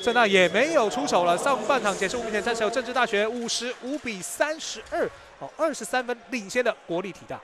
正大也没有出手了。上半场结束，目前暂时有政治大学55-32，好，23分领先的国立体大。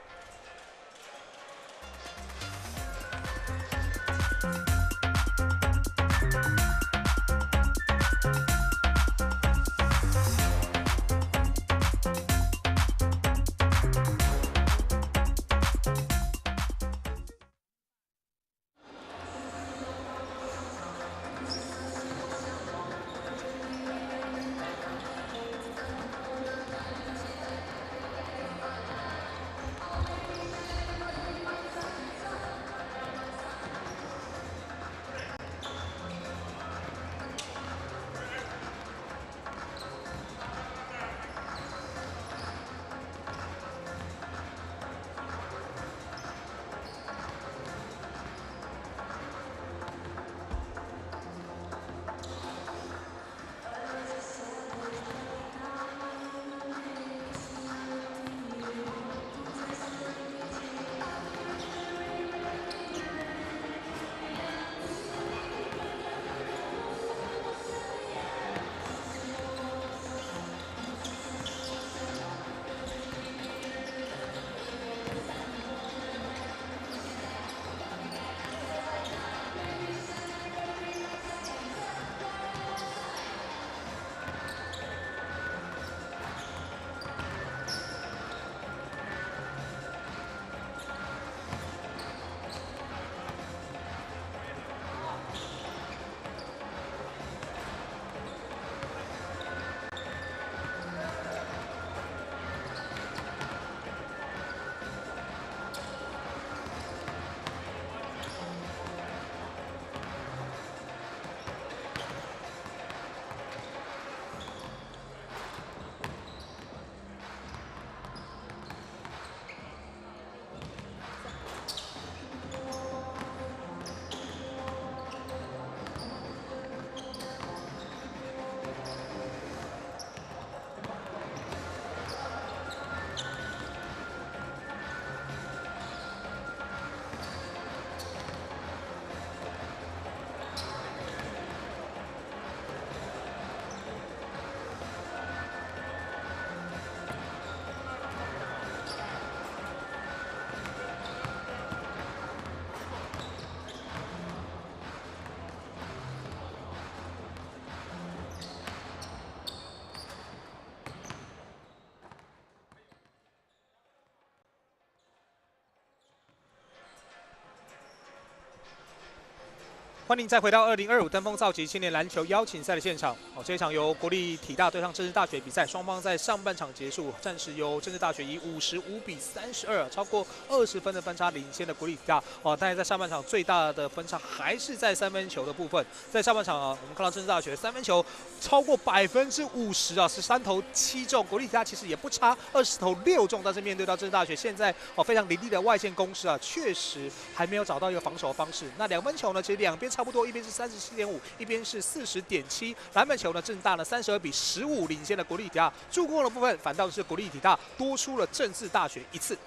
欢迎再回到2025登峰造极青年篮球邀请赛的现场。这一场由国立体大对上政治大学比赛，双方在上半场结束，暂时由政治大学以55-32，超过20分的分差领先的国立体大。但是在上半场最大的分差还是在三分球的部分。在上半场我们看到政治大学三分球超过50%啊，13投7中，国立体大其实也不差，20投6中，但是面对到政治大学现在非常凌厉的外线攻势啊，确实还没有找到一个防守的方式。那两分球呢，其实两边差不多，一边是37.5，一边是40.7。篮板球呢，政大呢32-15领先了国立体大。助攻的部分反倒是国立体大多出了政治大学1次。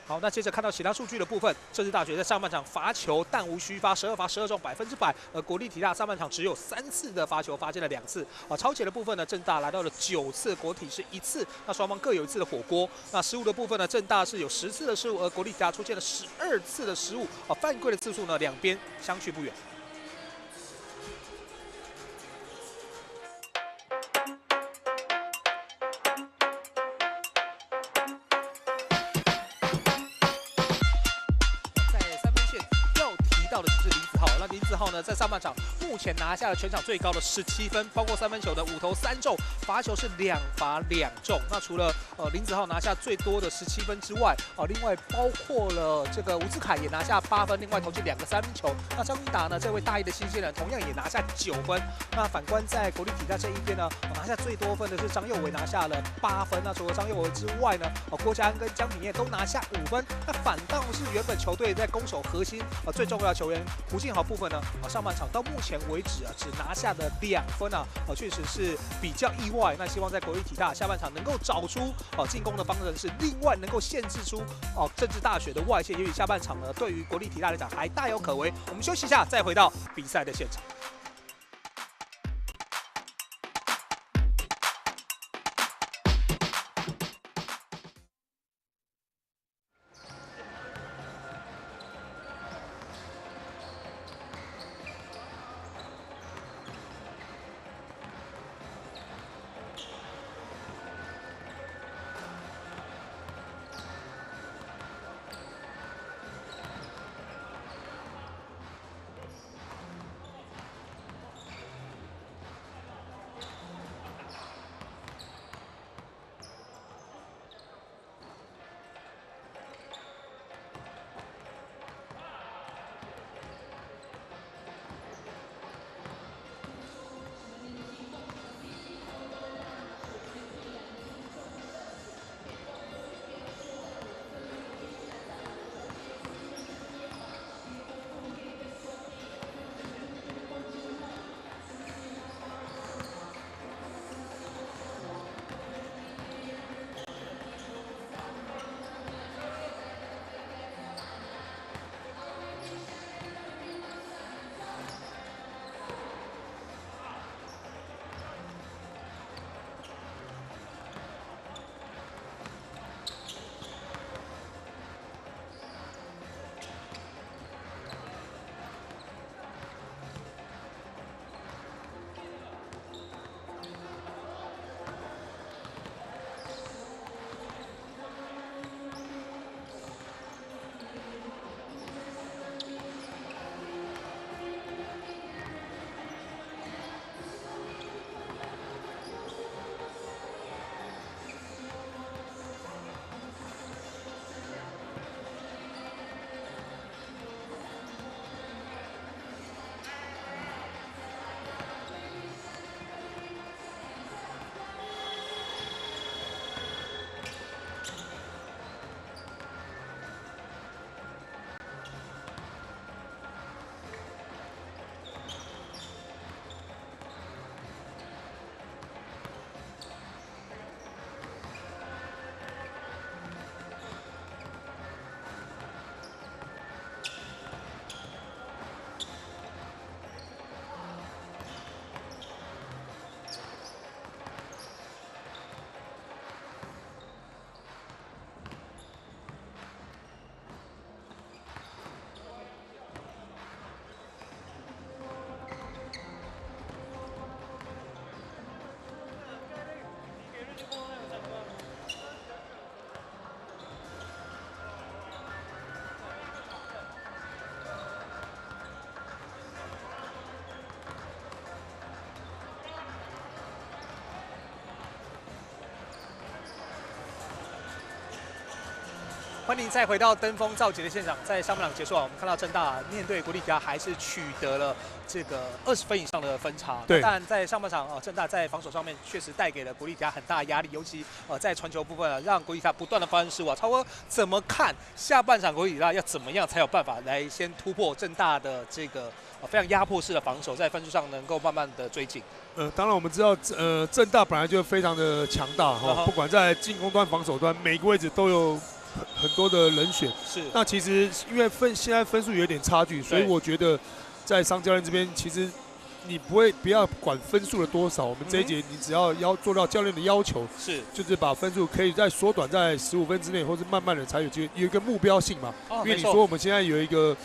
好，那接着看到其他数据的部分，政治大学在上半场罚球弹无虚发，12罚12中100%，而国立体大上半场只有3次的罚球，罚进了2次。超前的部分呢，政大来到了9次，国体是1次，那双方各有1次的火锅。那失误的部分呢，政大是有10次的失误，而国立体大出现了12次的失误，犯规的次数呢，两边相去不远。到的就是林子浩，那林子浩呢，在上半场目前拿下了全场最高的17分，包括三分球的5投3中，罚球是2罚2中。那除了林子浩拿下最多的17分之外，另外包括了这个吴志凯也拿下8分，另外投进2个三分球。那张一达呢，这位大一的新鲜人同样也拿下9分。那反观在国立体大这一边呢，拿下最多分的是张佑伟，拿下了8分。那除了张佑伟之外呢，郭嘉安跟江品燕都拿下5分。那反倒是原本球队在攻守核心最重要的球员胡信豪部分呢，上半场到目前为止只拿下的2分啊，确实是比较意外。那希望在国立体大下半场能够找出进攻的方程式，另外能够限制出政治大学的外线，也许下半场呢对于国立体大来讲还大有可为。我们休息一下，再回到比赛的现场。欢迎再回到登峰造极的现场。在上半场结束啊，我们看到政大面对国立体大还是取得了这个20分以上的分差。对，但在上半场政大在防守上面确实带给了国立体大很大的压力，尤其在传球部分啊，让国立体大不断的发生失误啊。超哥怎么看下半场国立体大要怎么样才有办法来先突破政大的这个非常压迫式的防守，在分数上能够慢慢的追进？当然我们知道，政大本来就非常的强大哈，不管在进攻端、防守端，每个位置都有很多的人选。是。那其实因为现在分数有点差距，所以我觉得在商教练这边，其实你不要管分数的多少，我们这一节你只要做到教练的要求，是，就是把分数可以再缩短在15分之内，或是慢慢的才有机会有一个目标性嘛。因为你说我们现在有一个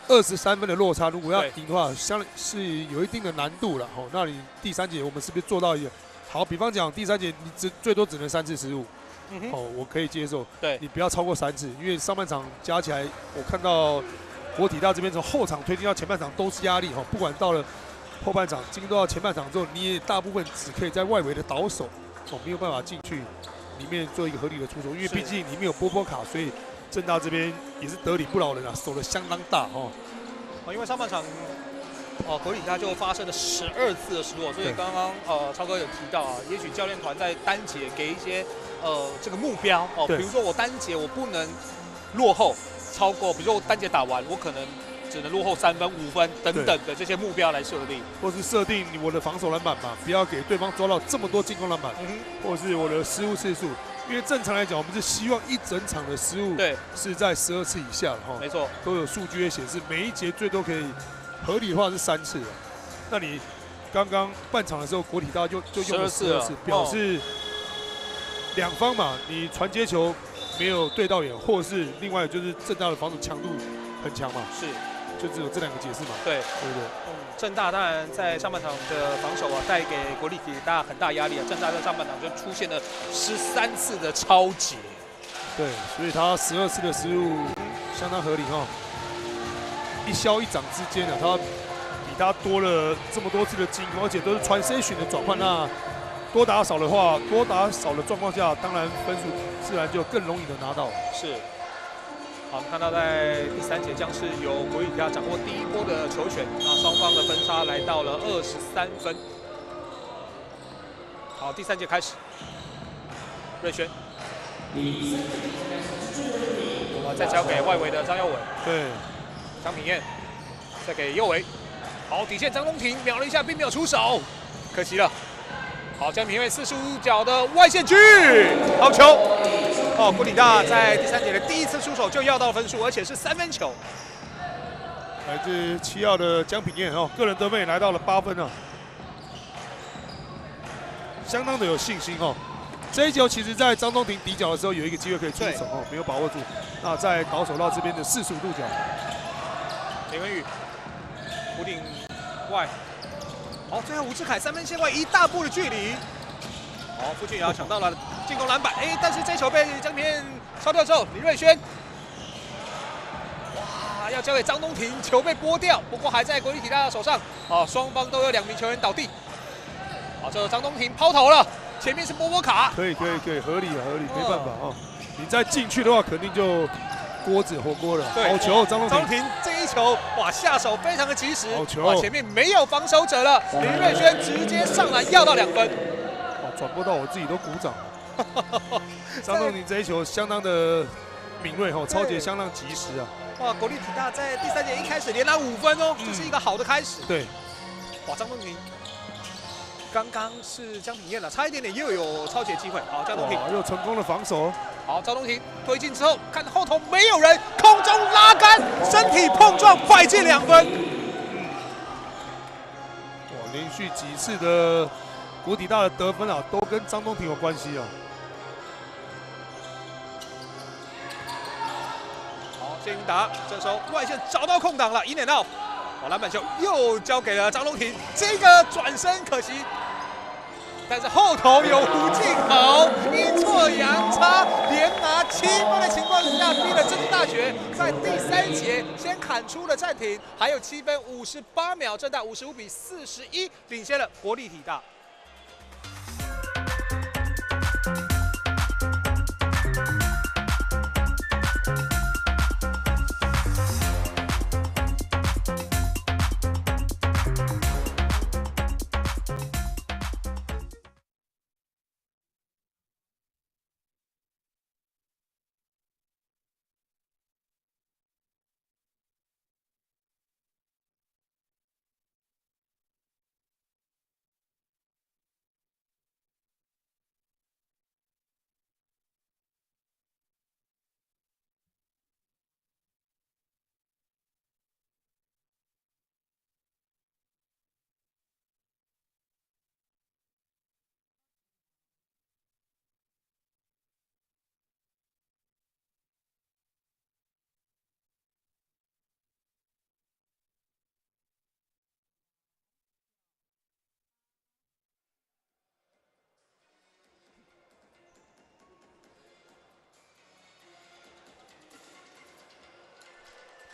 23分的落差，如果要赢的话，是有一定的难度了。那你第3节我们是不是做到一个好？比方讲第3节你最多只能3次失误，我可以接受。对，你不要超过3次，因为上半场加起来，我看到国体大这边从后场推进到前半场都是压力不管到了后半场进入到前半场之后，你也大部分只可以在外围的倒手，没有办法进去里面做一个合理的出手，因为毕竟里面有波波卡，所以政大这边也是得理不饶人啊，守得相当大因为上半场国立体大就发生了12次的失误，所以刚刚超哥有提到啊，也许教练团在单节给一些这个目标比如说我单节我不能落后超过，比如说我单节打完我可能只能落后3分、5分等等的这些目标来设定，或是设定我的防守篮板嘛，不要给对方抓到这么多进攻篮板，或者是我的失误次数。因为正常来讲，我们是希望一整场的失误是在12次以下没错，都有数据会显示，每一节最多可以合理的话是3次。那你刚刚半场的时候，国体大就用了12次，表示两方嘛，你传接球没有对到眼，或是另外就是政大的防守强度很强嘛，是，就只有这2个解释嘛，对不对？政大当然在上半场的防守带给国立体大很大压力啊。政大在上半场就出现了13次的超节，对，所以他12次的失误相当合理一消一长之间他比他多了这么多次的进攻，而且都是transition的转换。那多打少的话，多打少的状况下，当然分数自然就更容易的拿到。是。好，我们看到在第3节将是由国立体大掌握第1波的球权，那双方的分差来到了23分。好，第3节开始，瑞轩，再交给外围的张佑伟，对，张品彦，再给右维，好，底线张东庭瞄了一下，并没有出手，可惜了。好，江品彦45角的外线狙，好球。国体大在第3节的第1次出手就要到分数，而且是3分球。来自7号的江品彦个人得分也来到了8分相当的有信心这一球其实在张东庭底角的时候有一个机会可以出手没有把握住。那在倒手到这边的45度角，林文宇，弧顶外，好，最后吴志凯3分线外一大步的距离。好，傅俊尧抢到了进攻篮板，但是这球被江品彦抄掉之后，李瑞轩，哇，要交给张东庭，球被拨掉，不过还在国立体大的手上。双方都有2名球员倒地。好，这张东庭抛投了，前面是波波卡，可以，合理，没办法你再进去的话，肯定就锅子火锅了。好球，张东庭这一球，哇，下手非常的及时，好球，前面没有防守者了，李瑞轩直接上篮要到2分。转播到我自己都鼓掌了。张东庭这一球相当的敏锐超节相当及时哇，国立体大在第3节一开始连拿5分这是一个好的开始。对，哇，张东庭刚刚是江品彦了，差一点点又有超节机会。好，张东庭又成功的防守。好，张东庭推进之后，看后头没有人，空中拉杆，身体碰撞，快进2分。哇，连续几次的国体大的得分都跟张东庭有关系好，谢云达这时候外线找到空档了，1点到，篮板球又交给了张东庭，这个转身可惜，但是后头有胡继考阴错阳差，连拿7分的情况之下，逼了政治大学在第3节先砍出了暂停，还有7分58秒，政大55比41领先了国立体大。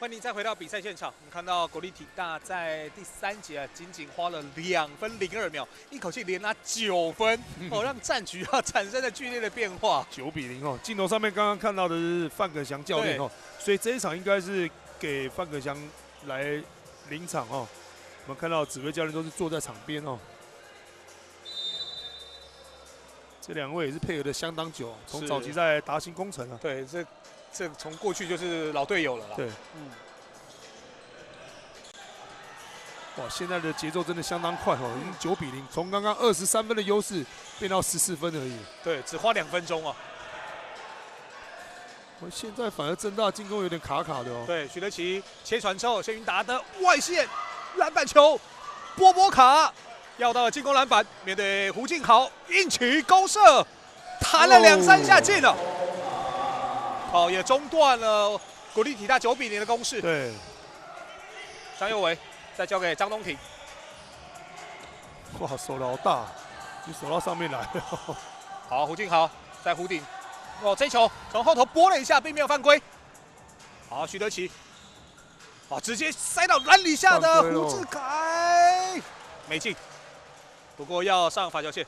欢迎再回到比赛现场。我们看到国立体大在第3节啊，仅仅花了2分02秒，一口气连拿9分，让战局产生了剧烈的变化。9比0哦。镜头上面刚刚看到的是范可祥教练哦，所以这一场应该是给范可祥来领场哦。我们看到指挥教练都是坐在场边哦。这2位也是配合的相当久，从早期在达兴工程啊。对，这从过去就是老队友了啦。对，哇，现在的节奏真的相当快哦，已经9比0，从刚刚23分的优势变到14分而已。对，只花2分钟啊。现在反而政大进攻有点卡卡的哦。对，许德奇切传之后，谢云达的外线篮板球，波波卡要到了进攻篮板，面对胡敬豪硬起勾射，弹了2、3下进了。也中断了国立体大9比0的攻势。对，张佑维再交给张东庭。哇，手好大，你手到上面来了。好，胡敬豪在弧顶，这球从后头拨了一下，并没有犯规。好，徐德奇，直接塞到篮底下的胡志凯，没进，不过要上罚球线。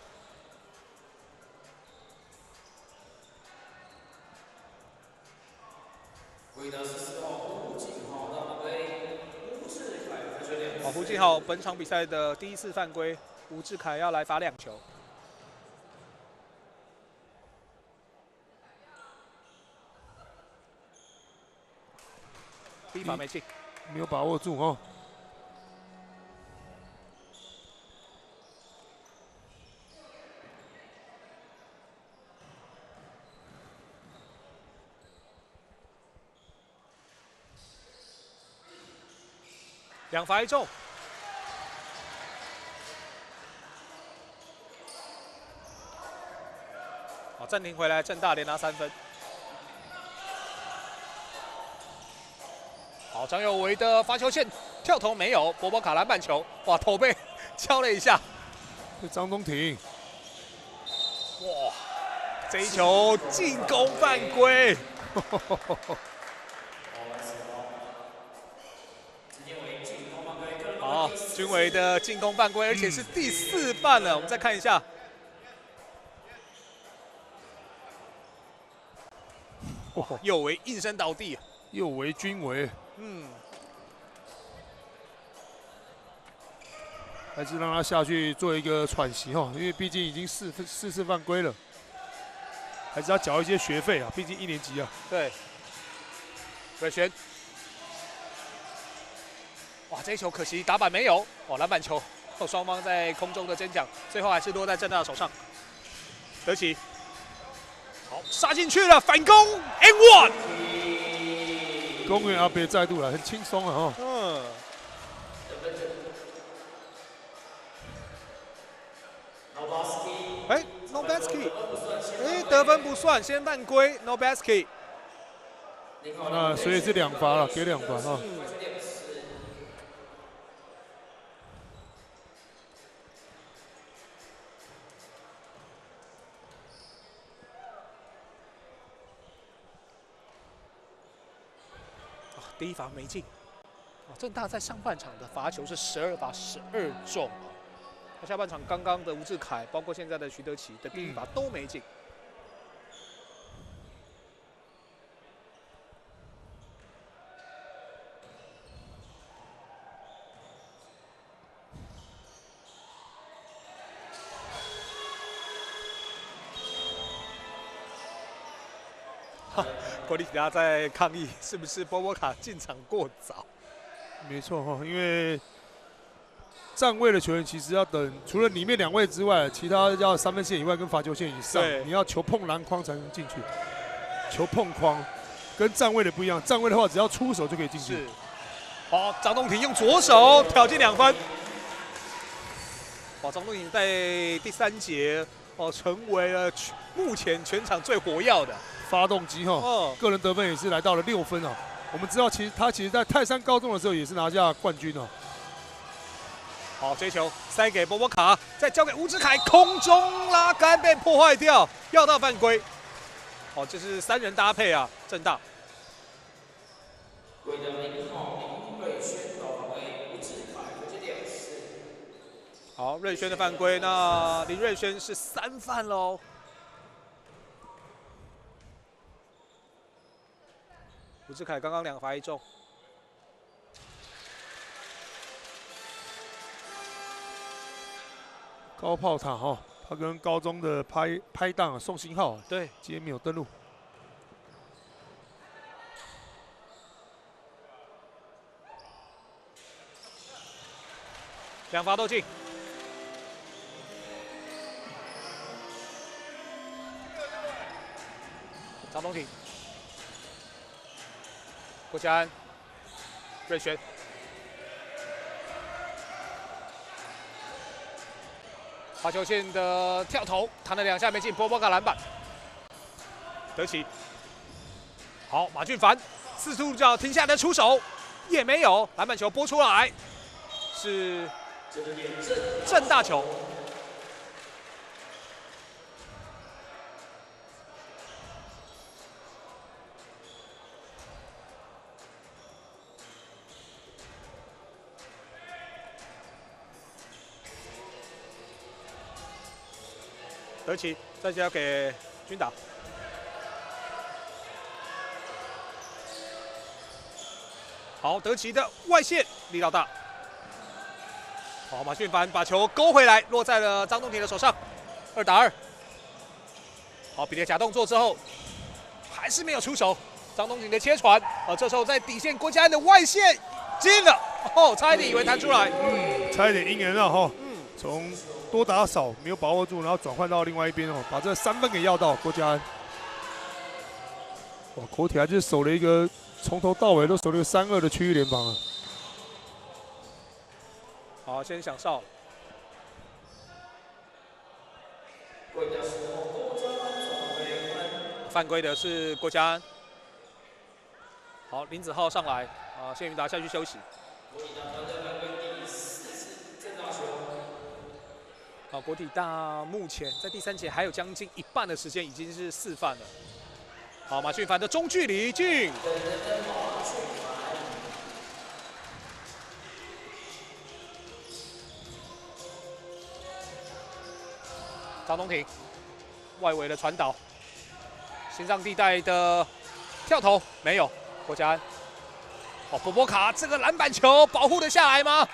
胡敬豪本场比赛的第1次犯规，吴志凯要来罚2球。第一罚没进，没有把握住哦。2罚1中。好，暂停回来，政大连拿3分。好，张佑维的罚球线跳投没有，波波卡篮板球，哇，头被敲了一下。张东庭，哇，这一球进攻犯规。好，军伟的进攻犯规，而且是第4犯了。我们再看一下，哇，右维应声倒地，右维军维，还是让他下去做一个喘息哦，因为毕竟已经4次犯规了，还是要缴一些学费啊，毕竟1年级啊。对，瑞璇。哇，这一球可惜打板没有，篮板球，双方在空中的争抢，最后还是落在政大的手上。德奇，好，杀进去了，反攻 ，and one。公园阿别再度了，很轻松啊No basket， 得分不算，先犯规 ，No basket。那所以是2罚了，给2罚啊。第1罚没进，政大在上半场的罚球是12罚12中啊，那下半场刚刚的吴志凯，包括现在的徐德奇的第1罚都没进。国立体大在抗议，是不是波波卡进场过早？没错哈，因为站位的球员其实要等，除了里面2位之外，其他要3分线以外跟罚球线以上，你要球碰篮筐才能进去。球碰框跟站位的不一样，站位的话只要出手就可以进去。是。好，张东庭用左手挑进2分。哇，张东庭在第3节成为了目前全场最活跃的发动机哈，个人得分也是来到了6分啊。我们知道，他其实在泰山高中的时候也是拿下冠军哦。好，这球塞给波波卡，再交给吴志凯，空中拉杆被破坏掉，要到犯规。这是3人搭配啊，政大。好，瑞轩的犯规，那林瑞轩是3犯喽。吴志凯刚刚2罚1中。 高炮塔哈，他跟高中的拍档宋新浩，对，今天没有登陆。2罚都进。张东庭、郭嘉安、瑞轩。 罚球线的跳投，弹了2下没进，波波卡篮板，得起。好，马俊凡四处角停下来的出手也没有，篮板球拨出来，是正大球。得起，再交给君达。好，得起的外线力道大。好，马俊凡把球勾回来，落在了张东庭的手上，2打2。好，比列假动作之后，还是没有出手。张东庭的切传，这时候在底线郭嘉安的外线进了，哦，差一点以为弹出来，差一点赢人了哈。从多打少没有把握住，然后转换到另外一边哦，把这3分给要到郭嘉安。哇，国铁还是守了一个从头到尾都守了一个3-2的区域联防啊。好，先响哨。犯规的是郭嘉安。好，林子浩上来，谢云达下去休息。好，国体大目前在第3节还有将近1半的时间，已经是4犯了。好，马俊凡的中距离进。张东庭外围的传导，心脏地带的跳投没有，郭嘉安。哦，波波卡这个篮板球保护得下来吗？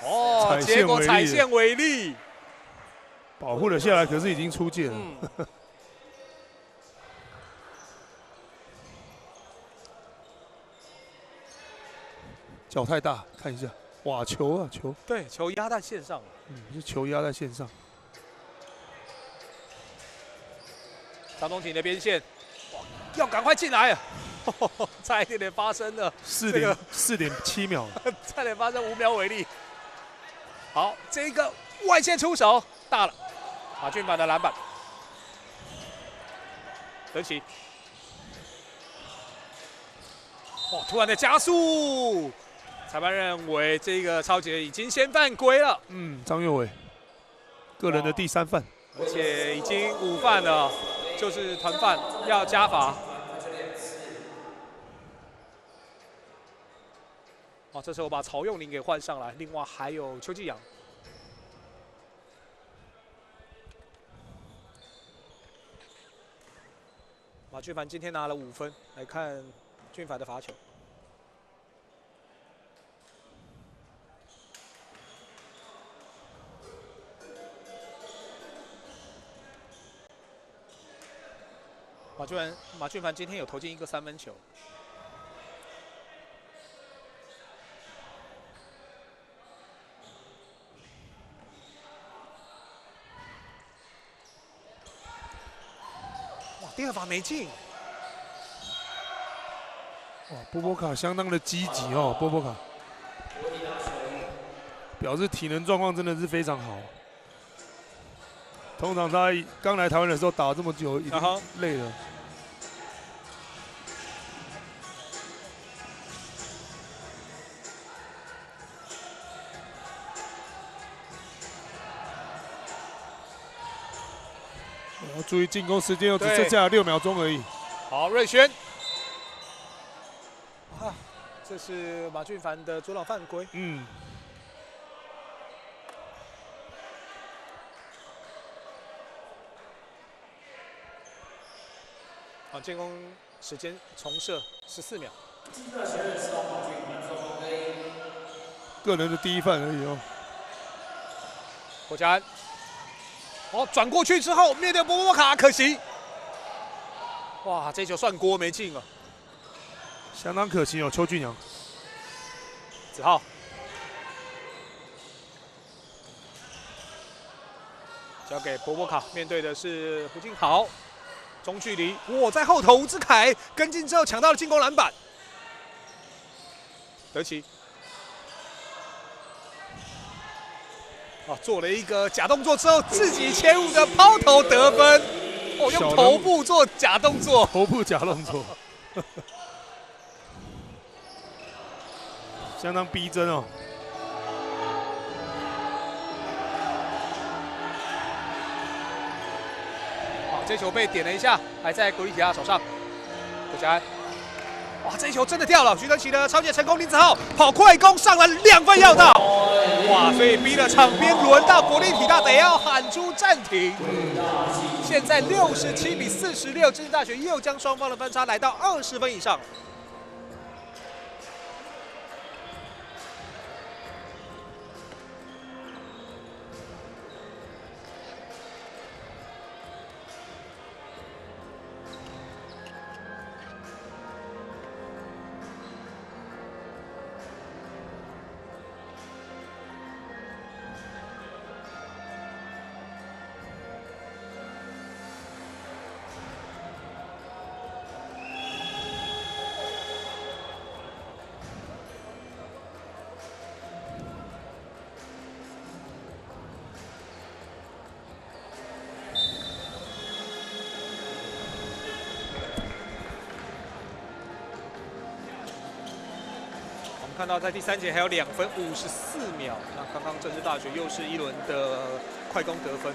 哦，结果踩线违例。保护了下来，可是已经出界了。脚太大，看一下，哇，球啊球！对，球压在线上了。是球压在线上。张东庭的边线，哇，要赶快进来啊！差一点点发生了4.7秒，差点发生5秒违例。好，这个外线出手大了。马俊凡的篮板，得起。哇！突然的加速，裁判认为这个超杰已经先犯规了。张佑伟个人的第3犯，而且已经5犯了，就是团犯，要加罚。哦，这时候把曹佑宁给换上来，另外还有邱继阳。马俊凡今天拿了5分，来看俊凡的罚球。马俊凡今天有投进一个3分球。第2罚没进，哇！波波卡相当的积极哦，波波卡表示体能状况真的是非常好。通常他刚来台湾的时候打这么久，已经累了。注意进攻时间又只剩下6秒钟而已。好，瑞轩，这是马俊凡的左脑犯规。嗯，好，建功时间重设14秒。个人的第一犯而已哦。郭嘉安，哦，转过去之后面对波波卡，可惜。哇，这球算锅没进啊！相当可惜哦，邱俊阳。子浩，交给波波卡，面对的是胡金豪，中距离，我在后头，吴志凯跟进之后抢到了进攻篮板，德奇，做了一个假动作之后，自己切入的抛投得分，用头部做假动作，头部假动作，相当逼真哦。这球被点了一下，还在格里提亚手上。郭嘉安，哇，这球真的掉了！徐德奇的超解成功，林子浩跑快攻上篮，2分要到。哇，所以逼了场边，轮到国立体大得要喊出暂停。现在67比46，政治大学又将双方的分差来到20分以上。看到在第3节还有2分54秒，那刚刚政治大学又是一轮的快攻得分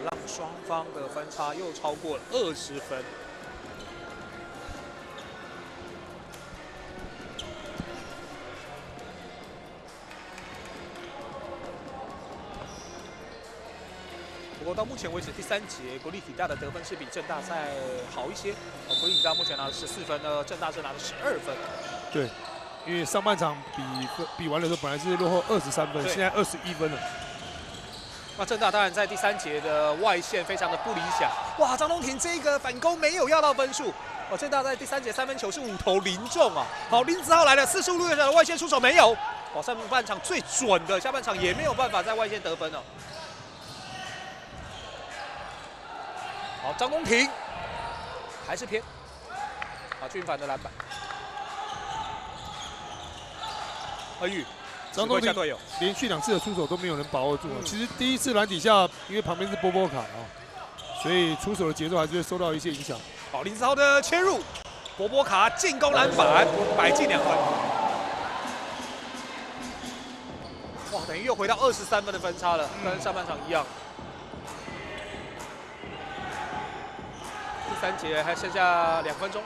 让双方的分差又超过了20分。不过到目前为止，第3节国立体大的得分是比政大再好一些。国立体大目前拿了14分呢，政大是拿了12分。对。因为上半场比完了之后，本来是落后23分，现在21分了。那政大当然在第3节的外线非常的不理想。哇，张东庭这个反攻没有要到分数。政大在第3节3分球是5投0中啊。好，林子浩来了，45度角的外线出手没有。上半场最准的，下半场也没有办法在外线得分哦。好，张东庭还是偏。好，俊凡的篮板。恩宇，张东庭连续2次的出手都没有人把握住。其实第一次篮底下，因为旁边是波波卡所以出手的节奏还是会受到一些影响。好，林子浩的切入，波波卡进攻篮板，摆进2分。哇，等于又回到23分的分差了，跟上半场一样。第3节还剩下2分钟，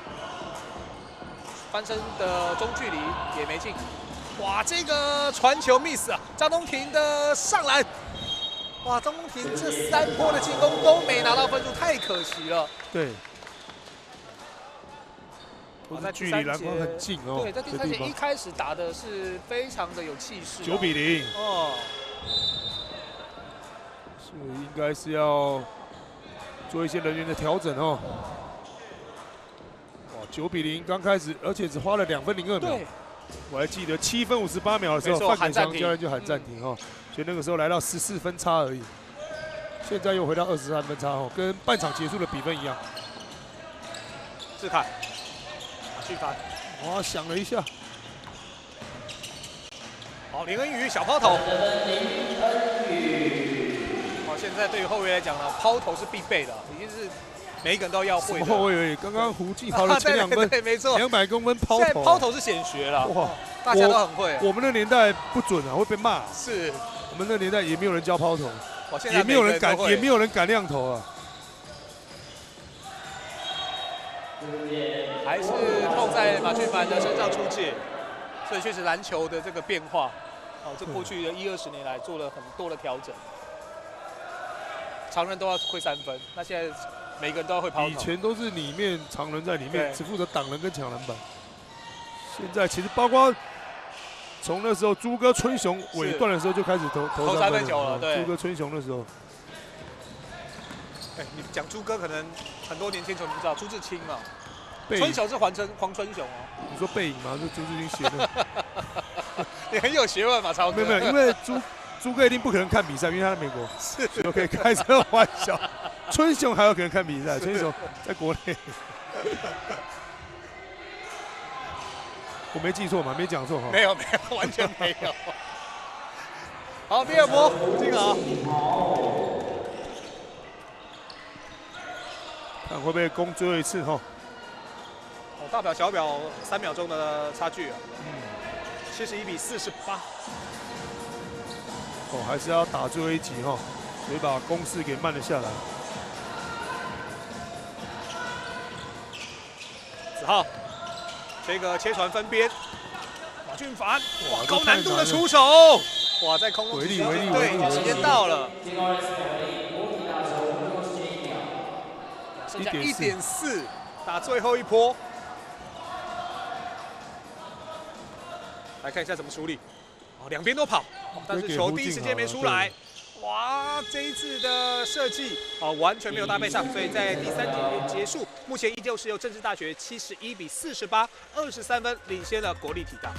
翻身的中距离也没进。哇，这个传球 miss 啊！张东庭的上篮，哇，张东庭这3波的进攻都没拿到分数，太可惜了。对，在距离篮筐很近哦。对，在第3节一开始打的是非常的有气势。9比0。所以应该是要做一些人员的调整哦。哇，9比0，刚开始，而且只花了2分02秒。我还记得7分58秒的时候，范肯祥教练就喊暂停所以那个时候来到14分差而已。现在又回到23分差跟半场结束的比分一样。志凯，俊凡，哇，想了一下。好，林恩宇小抛投。好，现在对于后卫来讲呢，抛投是必备的，已经是每一个人都要会的。后卫而已，刚刚胡继豪的前2分，对，没错，200公分抛投，现在抛投是显学了。哇，大家都很会。我们那年代不准会被骂。是，我们那年代也没有人教抛投，也没有人敢亮投还是扣在马俊凡的身上出界。所以确实篮球的这个变化，这过去的10-20年来做了很多的调整。常人都要会3分，那现在每个人都要会抛投。以前都是里面常人在里面，只负责挡人跟抢篮板。现在其实包括从那时候朱哥春雄尾段的时候就开始投3分球了，对。朱哥春雄那时候。你讲朱哥可能很多年轻球迷不知道，朱志清嘛。春雄是黄春雄哦。你说背影吗？是朱志清写的。你很有学问嘛，超哥。没有，因为朱哥一定不可能看比赛，因为他在美国，所以我可以开这个玩笑。春雄还有可能看比赛，春雄在国内。我没记错嘛，没讲错哈。没有，完全没有。好，第二波进啊！看会不会攻最后一次哈？大表小表3秒钟的差距啊，71-48。还是要打最后一集哈，所以把攻势给慢了下来。子浩，这个切传分边，马俊凡，哇，高难度的出手，哇，在空中对，时间到了，剩下1.4，打最后一波，来看一下怎么处理。两边都跑，但是球第一时间没出来。哇，这一次的设计完全没有搭配上，所以在第3节结束，目前依旧是由政治大学71-48， 23分领先了国立体大。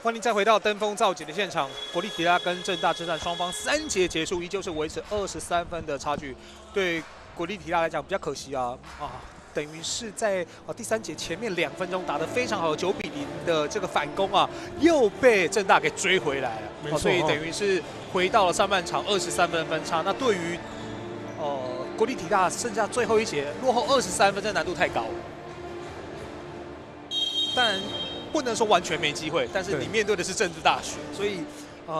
欢迎再回到登峰造极的现场，国立体大跟政大之战双方3节结束，依旧是维持23分的差距。对国立体大来讲比较可惜啊，等于是在第3节前面2分钟打得非常好的9-0的这个反攻啊，又被政大给追回来了。所以等于是回到了上半场23分分差。那对于国立体大剩下最后一节落后23分，这难度太高了。当然。不能说完全没机会，但是你面对的是政治大学，所以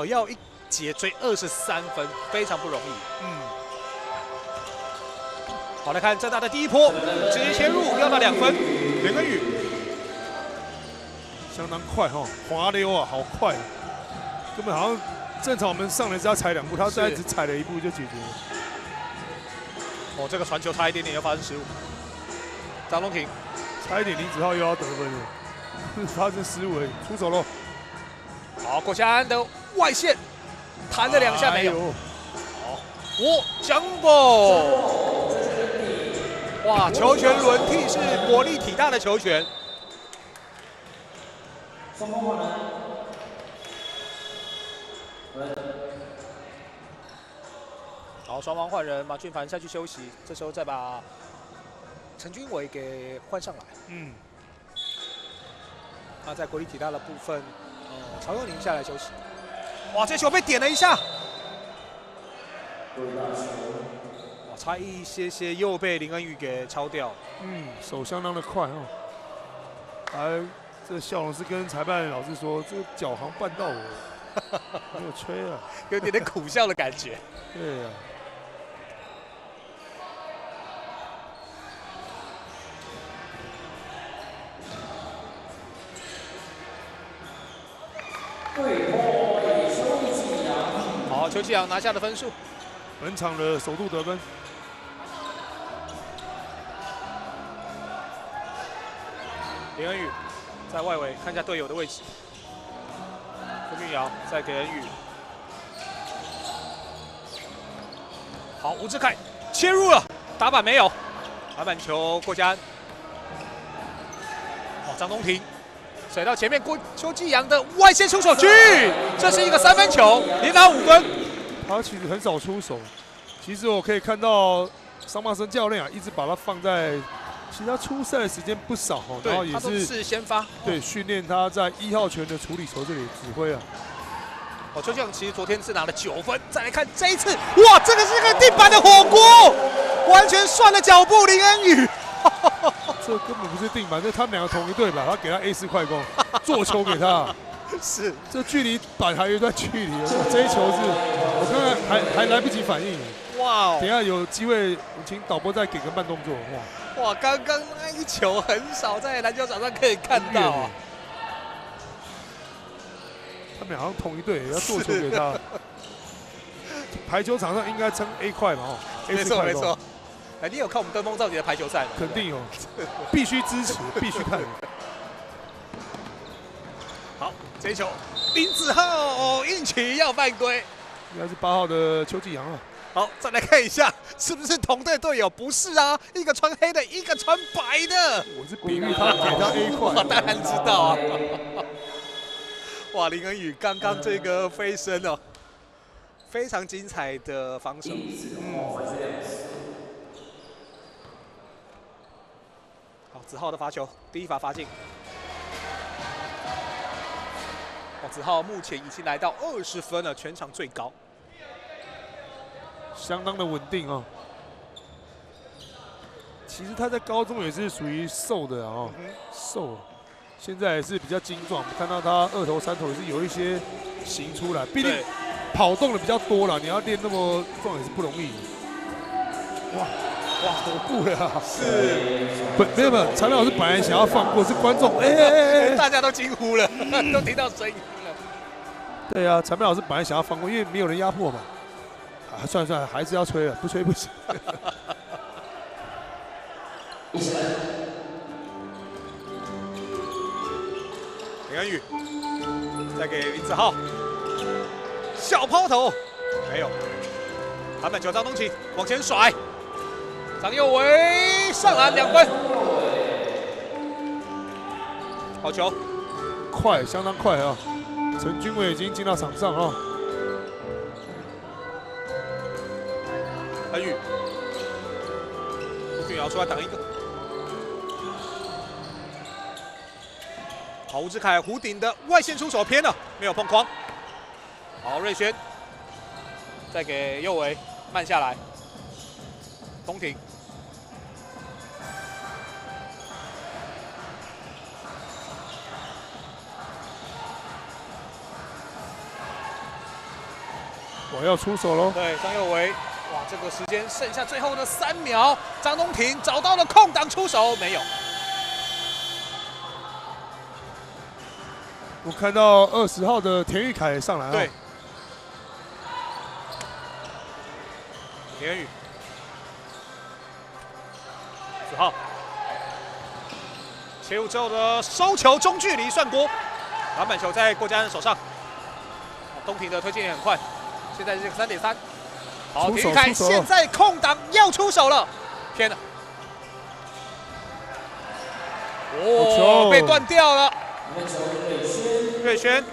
要一节追23分非常不容易。好，来看政大的第一波，直接切入要到2分，连根宇相当快哈，滑溜啊，好快，根本好像正常我们上来只要踩2步，他现在只踩了1步就解决了。这个传球差一点点要发生失误，张龙庭差一点林子浩又要得分了。发生失误而已，出手喽！好，郭嘉安的外线弹了2下没有。好，Jumbo， 哇，球权轮替是国立体大的球权。好，双方换人，马俊凡下去休息，这时候再把陈君伟给换上来。那在国立体大的部分，曹佑宁下来休息。哇，这球被点了一下，哇，差一些又被林恩宇给抄掉。手相当的快哦。这笑容是跟裁判老师说，这个脚好像绊到我，没有吹啊，有点苦笑的感觉。对呀。好，邱继阳拿下了分数，本场的首度得分。林恩宇在外围看一下队友的位置，柯俊尧再给恩宇，好，吴志凯切入了，打板没有，打板球过家安，张东庭。甩到前面，邱继阳的外线出手去，这是一个3分球，连拿5分。他其实很少出手，其实我可以看到桑马森教练啊，一直把他放在，其实他出赛的时间不少哦，然后也是先发，对，训练他在1号拳的处理球这里指挥啊。邱继阳其实昨天是拿了9分，再来看这一次，哇，这个是个地板的火锅，完全算了脚步，林恩宇。这根本不是定板，这他们两个同一队吧？他给他 A4快攻，做球给他，是这距离板还有一段距离。这一球是我刚才还来不及反应。哇！等一下有机会，请导播再给个慢动作。哇！刚刚那一球很少在篮球场上可以看到啊。他们俩好像同一队，要做球给他。排球场上应该称 A 快嘛？哦，没错没错。哎，你有看我们登峰造极的排球赛吗？肯定有，必须支持，必须看。好，这一球，林子浩运气要犯规，应该是8号的邱继阳了。好，再来看一下，是不是同队队友？不是啊，一个穿黑的，一个穿白的。我是比喻他给他 A 快，我当然知道啊。哇，林恩宇刚刚这个飞身哦，非常精彩的防守。好，子浩的罚球，第一罚罚进。子浩目前已经来到20分了，全场最高，相当的稳定哦。其实他在高中也是属于瘦的啊，瘦，现在也是比较精壮。看到他2投3投也是有一些型出来，毕竟跑动的比较多了，你要练那么壮也是不容易。哇！可恶呀！是，没有，常老师本来想要放过，是观众大家都惊呼了，都听到声音了。对啊，裁判老师本来想要放过，因为没有人压迫嘛。啊，算了，还是要吹了，不吹不行。林恩宇再给林子浩，小抛投没有，篮板球张东启往前甩。张佑维上篮2分，好球，快，相当快啊！陈君伟已经进到场上啊。恩宇，吴俊尧出来挡一个，好，吴志凯弧顶的外线出手偏了，没有碰框。好，瑞轩再给右维慢下来，东庭。我要出手喽！对，张佑维，哇，这个时间剩下最后的3秒，张东庭找到了空档出手，没有。我看到20号的田玉凯上来了。对，田宇，4号切入之后的收球中距离算锅，篮板球在郭嘉恩手上。东庭的推进也很快。现在是3.3，好，田玉凯现在空档要出手了，偏了，哦，被断掉了，瑞轩，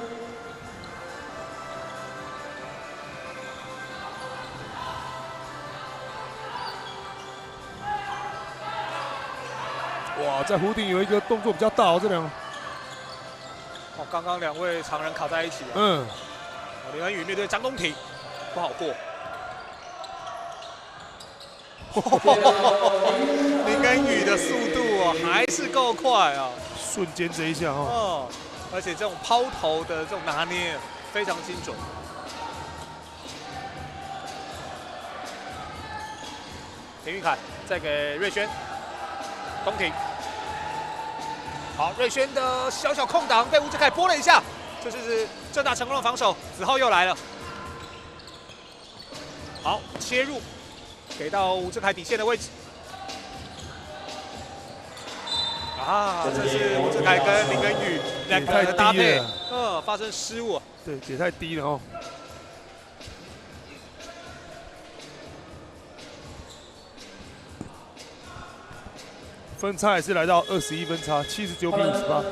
哇，在弧顶有一个动作比较大哦，这两个。哦，刚刚2位常人卡在一起。嗯。林恩宇面对张东庭，不好过。林恩宇的速度哦，还是够快啊！瞬间这一下哈。哦，而且这种抛投的这种拿捏非常精准。林玉凯再给瑞轩，东庭。好，瑞轩的小小空档被吴志凯拨了一下，这是正大成功的防守。子浩又来了，好切入，给到吴志凯底线的位置。啊，这是吴志凯跟林根宇2个人的搭配，发生失误。对，也太低了哦。分差也是来到21分差，79比58。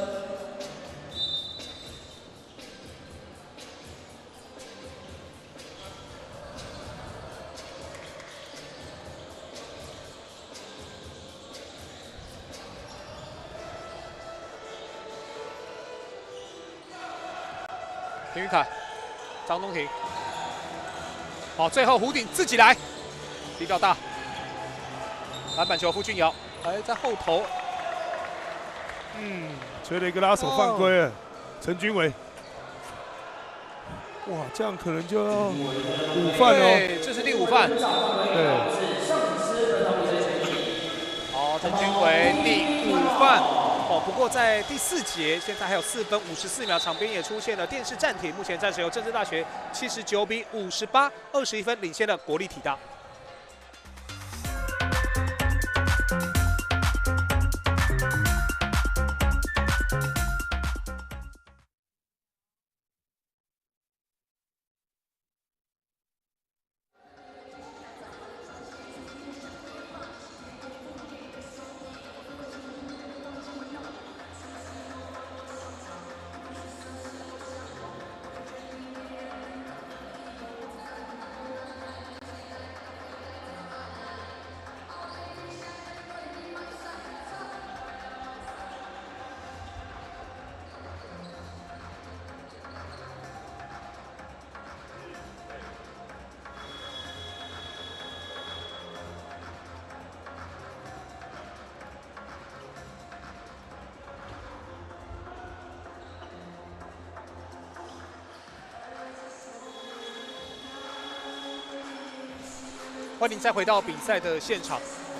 林玉凯、张东庭，好，最后弧顶自己来，力道大，篮板球傅俊尧。在后头，吹了一个拉手犯规了，陈君伟。哇，这样可能就要5犯哦。对，这是第5犯。对。好，陈君伟第5犯。哦，不过在第4节，现在还有4分54秒，场边也出现了电视暂停。目前暂时由政治大学79比58， 21分领先了国立体大。欢迎再回到比赛的现场，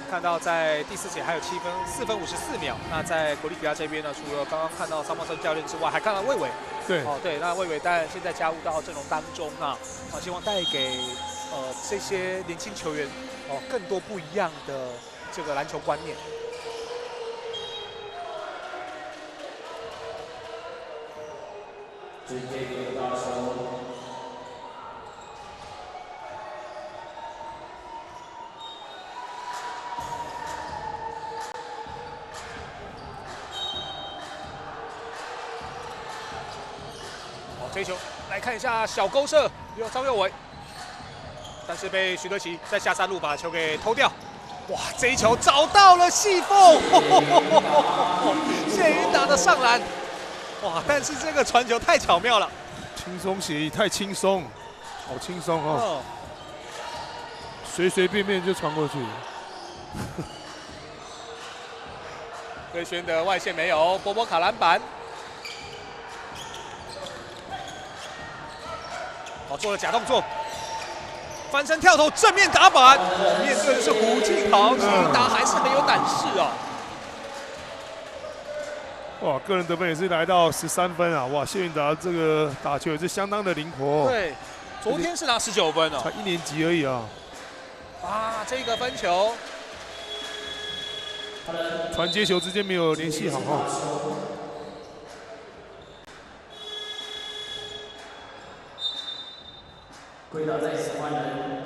看到在第4节还有4分54秒。那在国立体大这边呢，除了刚刚看到桑茂生教练之外，还看到魏伟。对，对，那魏伟当然现在加入到阵容当中啊，希望带给这些年轻球员更多不一样的这个篮球观念。追求来看一下小勾射，有张佑伟，但是被徐德奇在下3路把球给偷掉。哇，这一球找到了细缝，谢云打的上篮。哇，但是这个传球太巧妙了，轻松协议，太轻松，好轻松哦，随随便便就传过去。瑞轩的外线没有，波波卡篮板。做了假动作，翻身跳投正面打板。面对的是胡敬豪，谢云达还是很有胆识啊。哇，个人得分也是来到13分啊！哇，谢云达这个打球也是相当的灵活。对，昨天是拿19分哦，才1年级而已啊。啊，这个分球，传接球之间没有联系好哈。归到在此换人。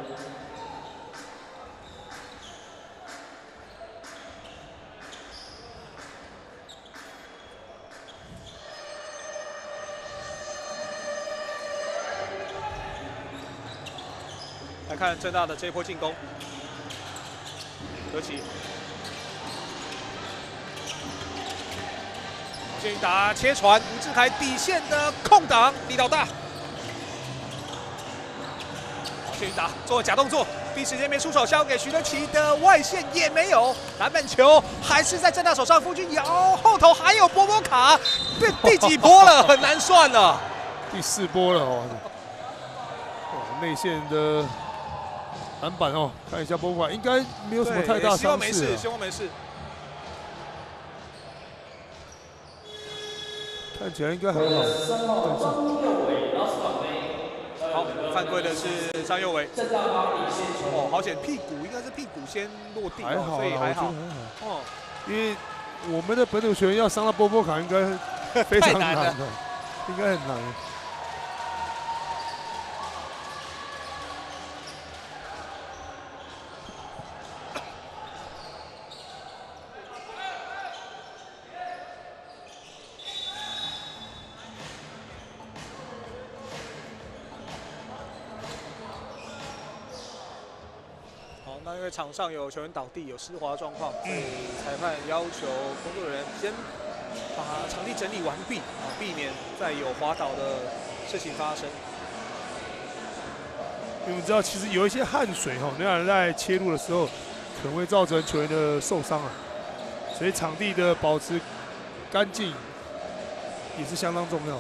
来看政大的这一波进攻，德奇，先打切传，吴志凯底线的空档力道大。先打做假动作，第一时间没出手，交给徐德奇的外线也没有，篮板球还是在郑大手上。傅俊尧后头还有波波卡，第几波了？很难算了。第4波了哦。内线的篮板哦，看一下波波卡，应该没有什么太大伤势。希望没事，希望没事。看起来应该很好。好，犯规的是张佑伟。哦，好险，屁股应该是屁股先落地，还好，所以还好。哦，因为我们的本土球员要伤到波波卡，应该非常难的，应该很难。那因为场上有球员倒地，有湿滑状况，所以裁判要求工作人员先把场地整理完毕，避免再有滑倒的事情发生。因为我们知道，其实有一些汗水那样在切入的时候，可能会造成球员的受伤啊，所以场地的保持干净也是相当重要。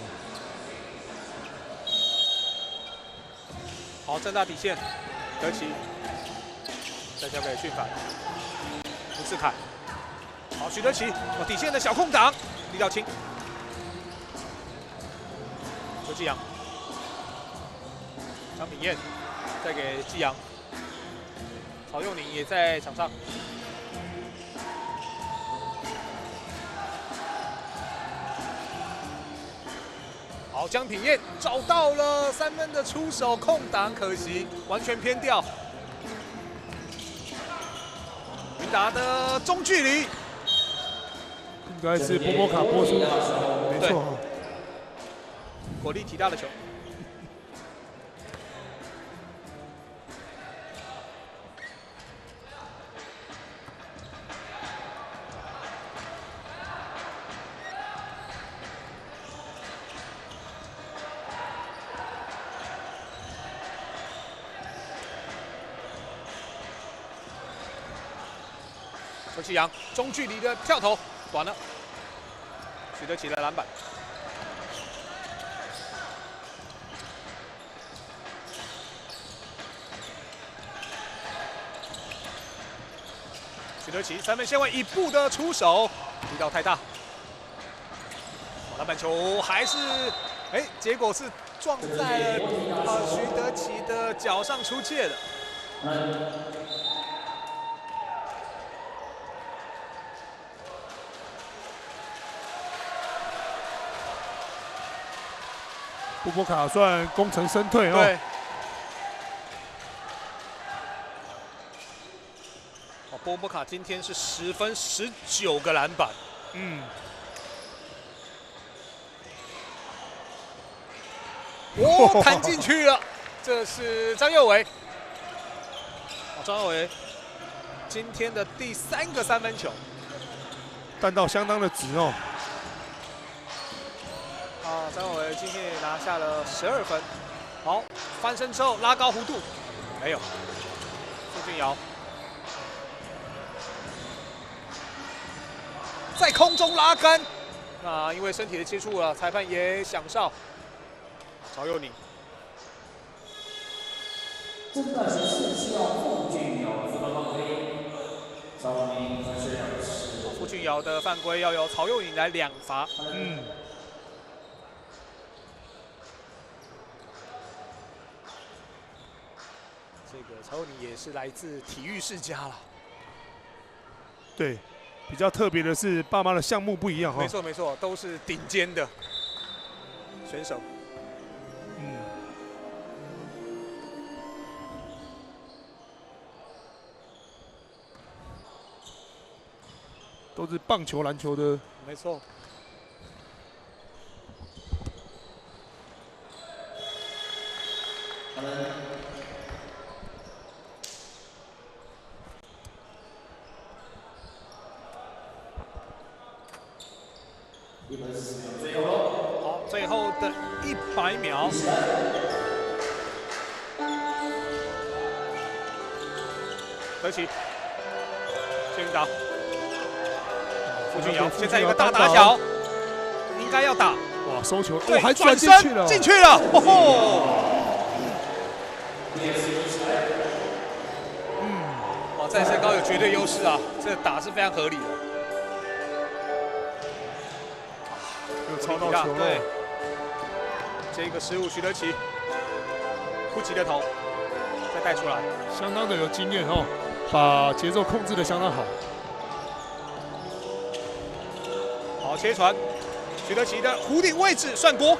好，正大底线，德奇。再交给俊凡，吴志凯，好，许德奇，底线的小空档，力道轻，周继阳，张炳彦，再给继阳，曹佑宁也在场上，好，江品彦找到了3分的出手空档，可惜完全偏掉。打的中距离，应该是波波卡播出，没错。国力体大的球，周继阳中距离的跳投短了，许德奇的篮板。许德奇3分线外1步的出手，力道太大，篮板球还是结果是撞在了许德奇的脚上出界的。波波卡算功成身退哦。对。波波卡今天是10分19个篮板。弹进去了，这是张佑伟。张佑伟今天的第3个3分球，弹道相当的直哦。张佑伟今天也拿下了12分。好，翻身之后拉高弧度，没有。傅俊尧在空中拉杆，因为身体的接触了，裁判也响哨。曹佑宁，正在14需要傅俊尧自动犯规，曹佑宁分是2次。傅俊尧的犯规要由曹佑宁来2罚。这个曹佑宁也是来自体育世家了。对，比较特别的是爸妈的项目不一样哈。没错没错，都是顶尖的选手。都是棒球、篮球的。没错。好，最后的100秒。德奇，谢云达，傅俊尧，现在一个大打小，应该要打。哇，收球，对，还转进去了，进去了，哦吼！哇，在身高有绝对优势啊，这打是非常合理的。有超到球了，对，这个失误，徐德奇不急的头，再带出来，相当的有经验哦，把节奏控制的相当好。好切传，徐德奇的弧顶位置算锅，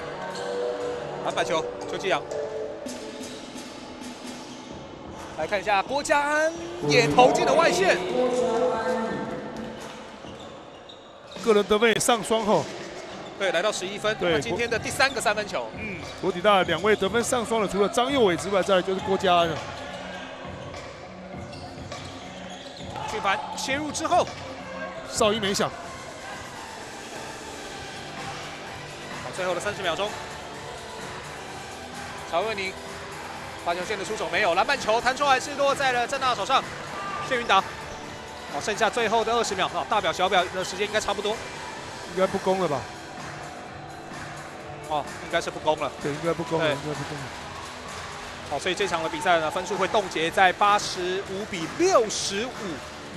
篮板球，邱继阳。来看一下郭嘉安也投进了外线，个人得分也上双后。对，来到11分。对，今天的第3个3分球。国体大2位得分上双的，除了张佑伟之外，再来就是郭嘉安了。俊凡切入之后，哨音没响。好，最后的30秒钟，曹卫宁罚球线的出手没有，篮板球弹出来是落在了郑大手上，谢云达。好，剩下最后的20秒，大表小表的时间应该差不多。应该不公了吧？哦，应该是不公了。对，应该不公了，应该不公了。好，所以这场的比赛呢，分数会冻结在85-65，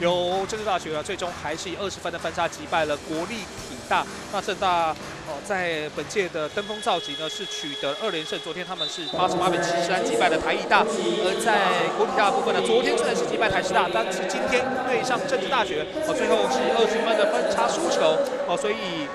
由政治大学最终还是以20分的分差击败了国立体大。那政大在本届的登峰造极呢，是取得2连胜。昨天他们是88-73击败了台艺大，而在国体大的部分呢，昨天虽然是击败台师大，但是今天对上政治大学，最后是20分的分差输球。所以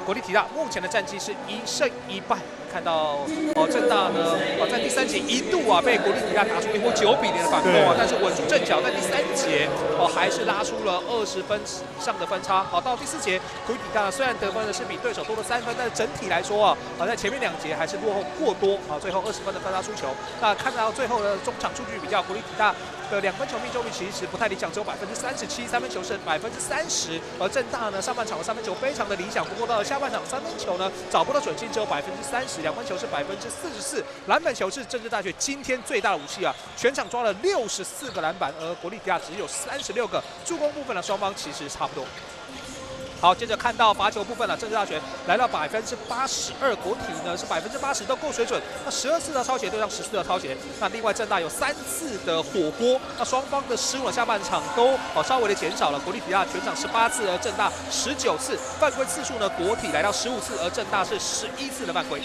国立体大目前的战绩是1胜1败。看到政大呢，在第3节一度被国立体大打出一波9比0的反攻但是稳住阵脚，在第3节还是拉出了20分以上的分差。好，到第4节，国立体大虽然得分的是比对手多了3分，但是整体来说在前面2节还是落后过多最后20分的分差输球。那看到最后的中场数据比较，国立体大的2分球命中率其实不太理想，只有37%，3分球是30%，而政大呢上半场的3分球非常的理想，不过到了下半场3分球呢找不到准心，只有30%，2分球是44%，篮板球是政治大学今天最大的武器全场抓了64个篮板，而国立体大只有36个，助攻部分呢双方其实差不多。好，接着看到罚球部分政治大学来到82%，国体呢是80%，都够水准。那12次的抄截对上14的抄截，那另外政大有3次的火锅，那双方的失误下半场都稍微的减少了。国立体大全场18次，而政大19次，犯规次数呢国体来到15次，而政大是11次的犯规。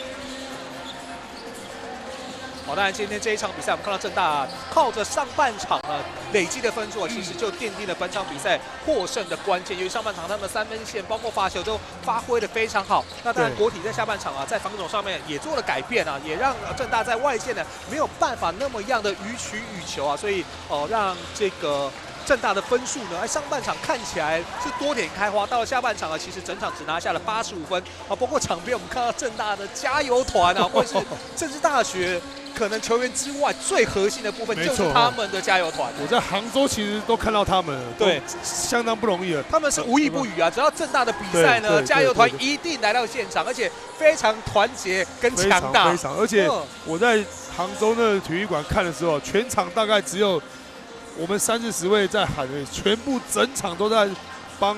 当然今天这一场比赛，我们看到政大靠着上半场累积的分数其实就奠定了本场比赛获胜的关键。由于上半场他们的3分线包括罚球都发挥的非常好，那当然国体在下半场在防守上面也做了改变也让政大在外线呢没有办法那么样的予取予求所以让这个政大的分数呢，上半场看起来是多点开花，到了下半场其实整场只拿下了85分包括场边我们看到政大的加油团或者是政治大学可能球员之外最核心的部分就是他们的加油团。我在杭州其实都看到他们了，对，相当不容易了。他们是无一不语只要政大的比赛呢，加油团一定来到现场，而且非常团结跟强大，非常。而且我在杭州那体育馆看的时候，全场大概只有我们30-40位在喊而已，全部整场都在帮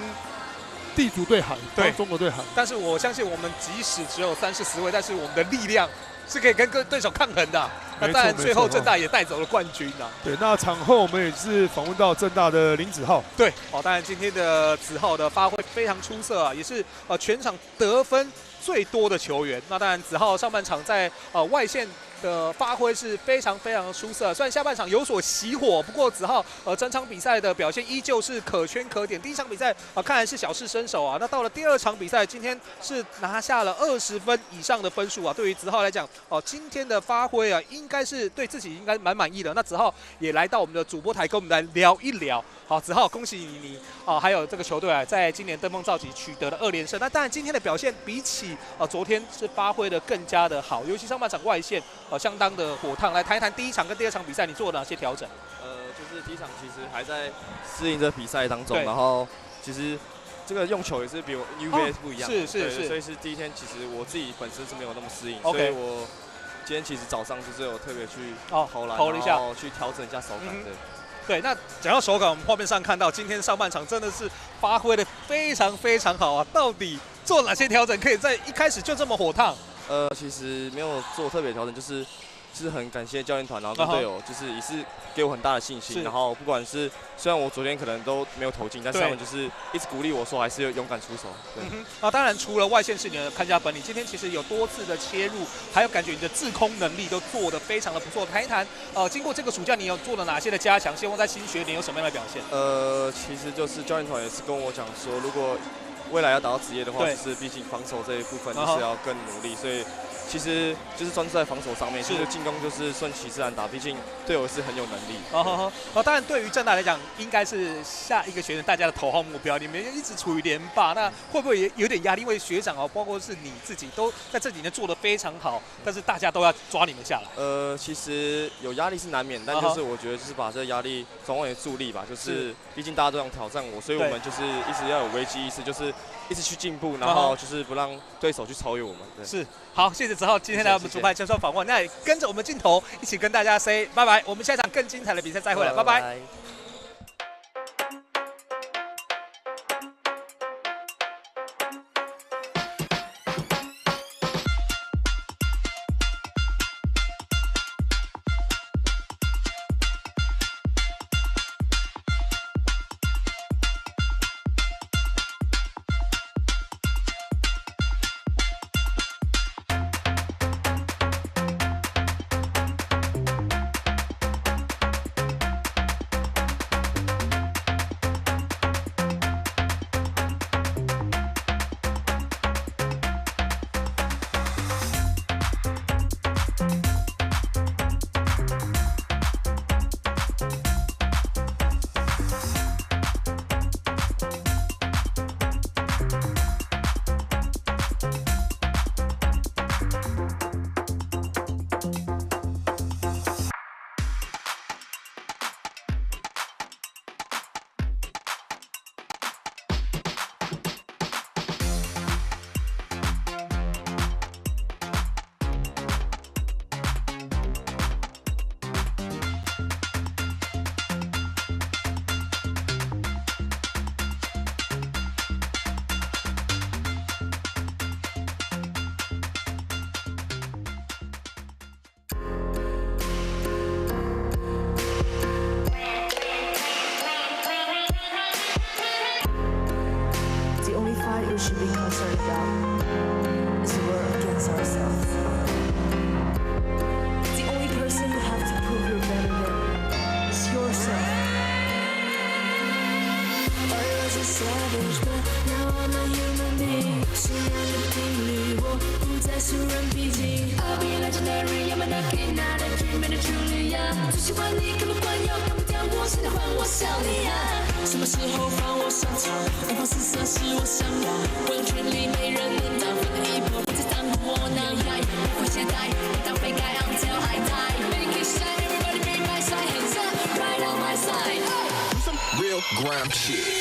地主队喊，帮中国队喊。但是我相信我们即使只有30-40位，但是我们的力量是可以跟对手抗衡的。那当然，最后政大也带走了冠军对，那场后我们也是访问到政大的林子浩。对，当然今天的子浩的发挥非常出色也是全场得分最多的球员。那当然，子浩上半场在外线的发挥是非常非常的出色，虽然下半场有所熄火，不过子浩整场比赛的表现依旧是可圈可点。第一场比赛看来是小试身手那到了第2场比赛，今天是拿下了20分以上的分数对于子浩来讲今天的发挥应该是对自己应该蛮满意的。那子浩也来到我们的主播台跟我们来聊一聊。好，子浩，恭喜你还有这个球队在今年登峰造极取得了2连胜。那当然今天的表现比起昨天是发挥的更加的好，尤其上半场外线相当的火烫。来谈一谈第1场跟第2场比赛你做了哪些调整？就是第1场其实还在适应这比赛当中，然后其实这个用球也是比我 UBS 不一样，是，所以是第一天，其实我自己本身是没有那么适应， OK 所以我今天其实早上就是有特别去投篮，投了一下，然后去调整一下手感，对，那讲到手感，我们画面上看到今天上半场真的是发挥的非常好啊！到底做哪些调整可以在一开始就这么火烫？其实没有做特别调整，就是很感谢教练团，然后跟队友，就是也是给我很大的信心。然后不管是虽然我昨天可能都没有投进，但是他们就是一直鼓励我说还是要勇敢出手。对。当然除了外线是你的看家本领，今天其实有多次的切入，还有感觉你的制空能力都做得非常的不错。谈一谈，经过这个暑假你有做了哪些的加强？希望在新学年有什么样的表现？其实就是教练团也是跟我讲说，如果未来要打到职业的话，就是毕竟防守这一部分就是要更努力，所以其实就是专注在防守上面，就是进攻就是顺其自然打，毕竟队友是很有能力。当然对于政大来讲，应该是下一个学年大家的头号目标，你们一直处于连霸，那会不会也有点压力？因为学长包括是你自己都在这几年做得非常好，但是大家都要抓你们下来。其实有压力是难免，但就是我觉得就是把这个压力转换为助力吧，就是毕竟大家都想挑战我，所以我们就是一直要有危机意识，就是一直去进步，然后就是不让对手去超越我们。是，好，谢谢子浩今天来我们主拍接受访问，那也跟着我们镜头一起跟大家 say 拜拜，我们下一场更精彩的比赛再会了，拜拜。should be concerned about is we're against ourselves. The only person you have to prove you're better than is yourself. I was a savage, but now I'm a human being. 信仰的频率，我不再肃然僻静。I'll be legendary, I'm an Akina, the dream and the Julia. 最喜欢你，根本惯要干不掉我，现在换我想你啊！什么时候放我上场？无法死色是我想要，我有权利，没人能挡。奋力一搏，别再耽误我囊。不会懈怠，当非该 until I die. Make it shine, everybody be my side, hands up, right on my side. Some real grime shit.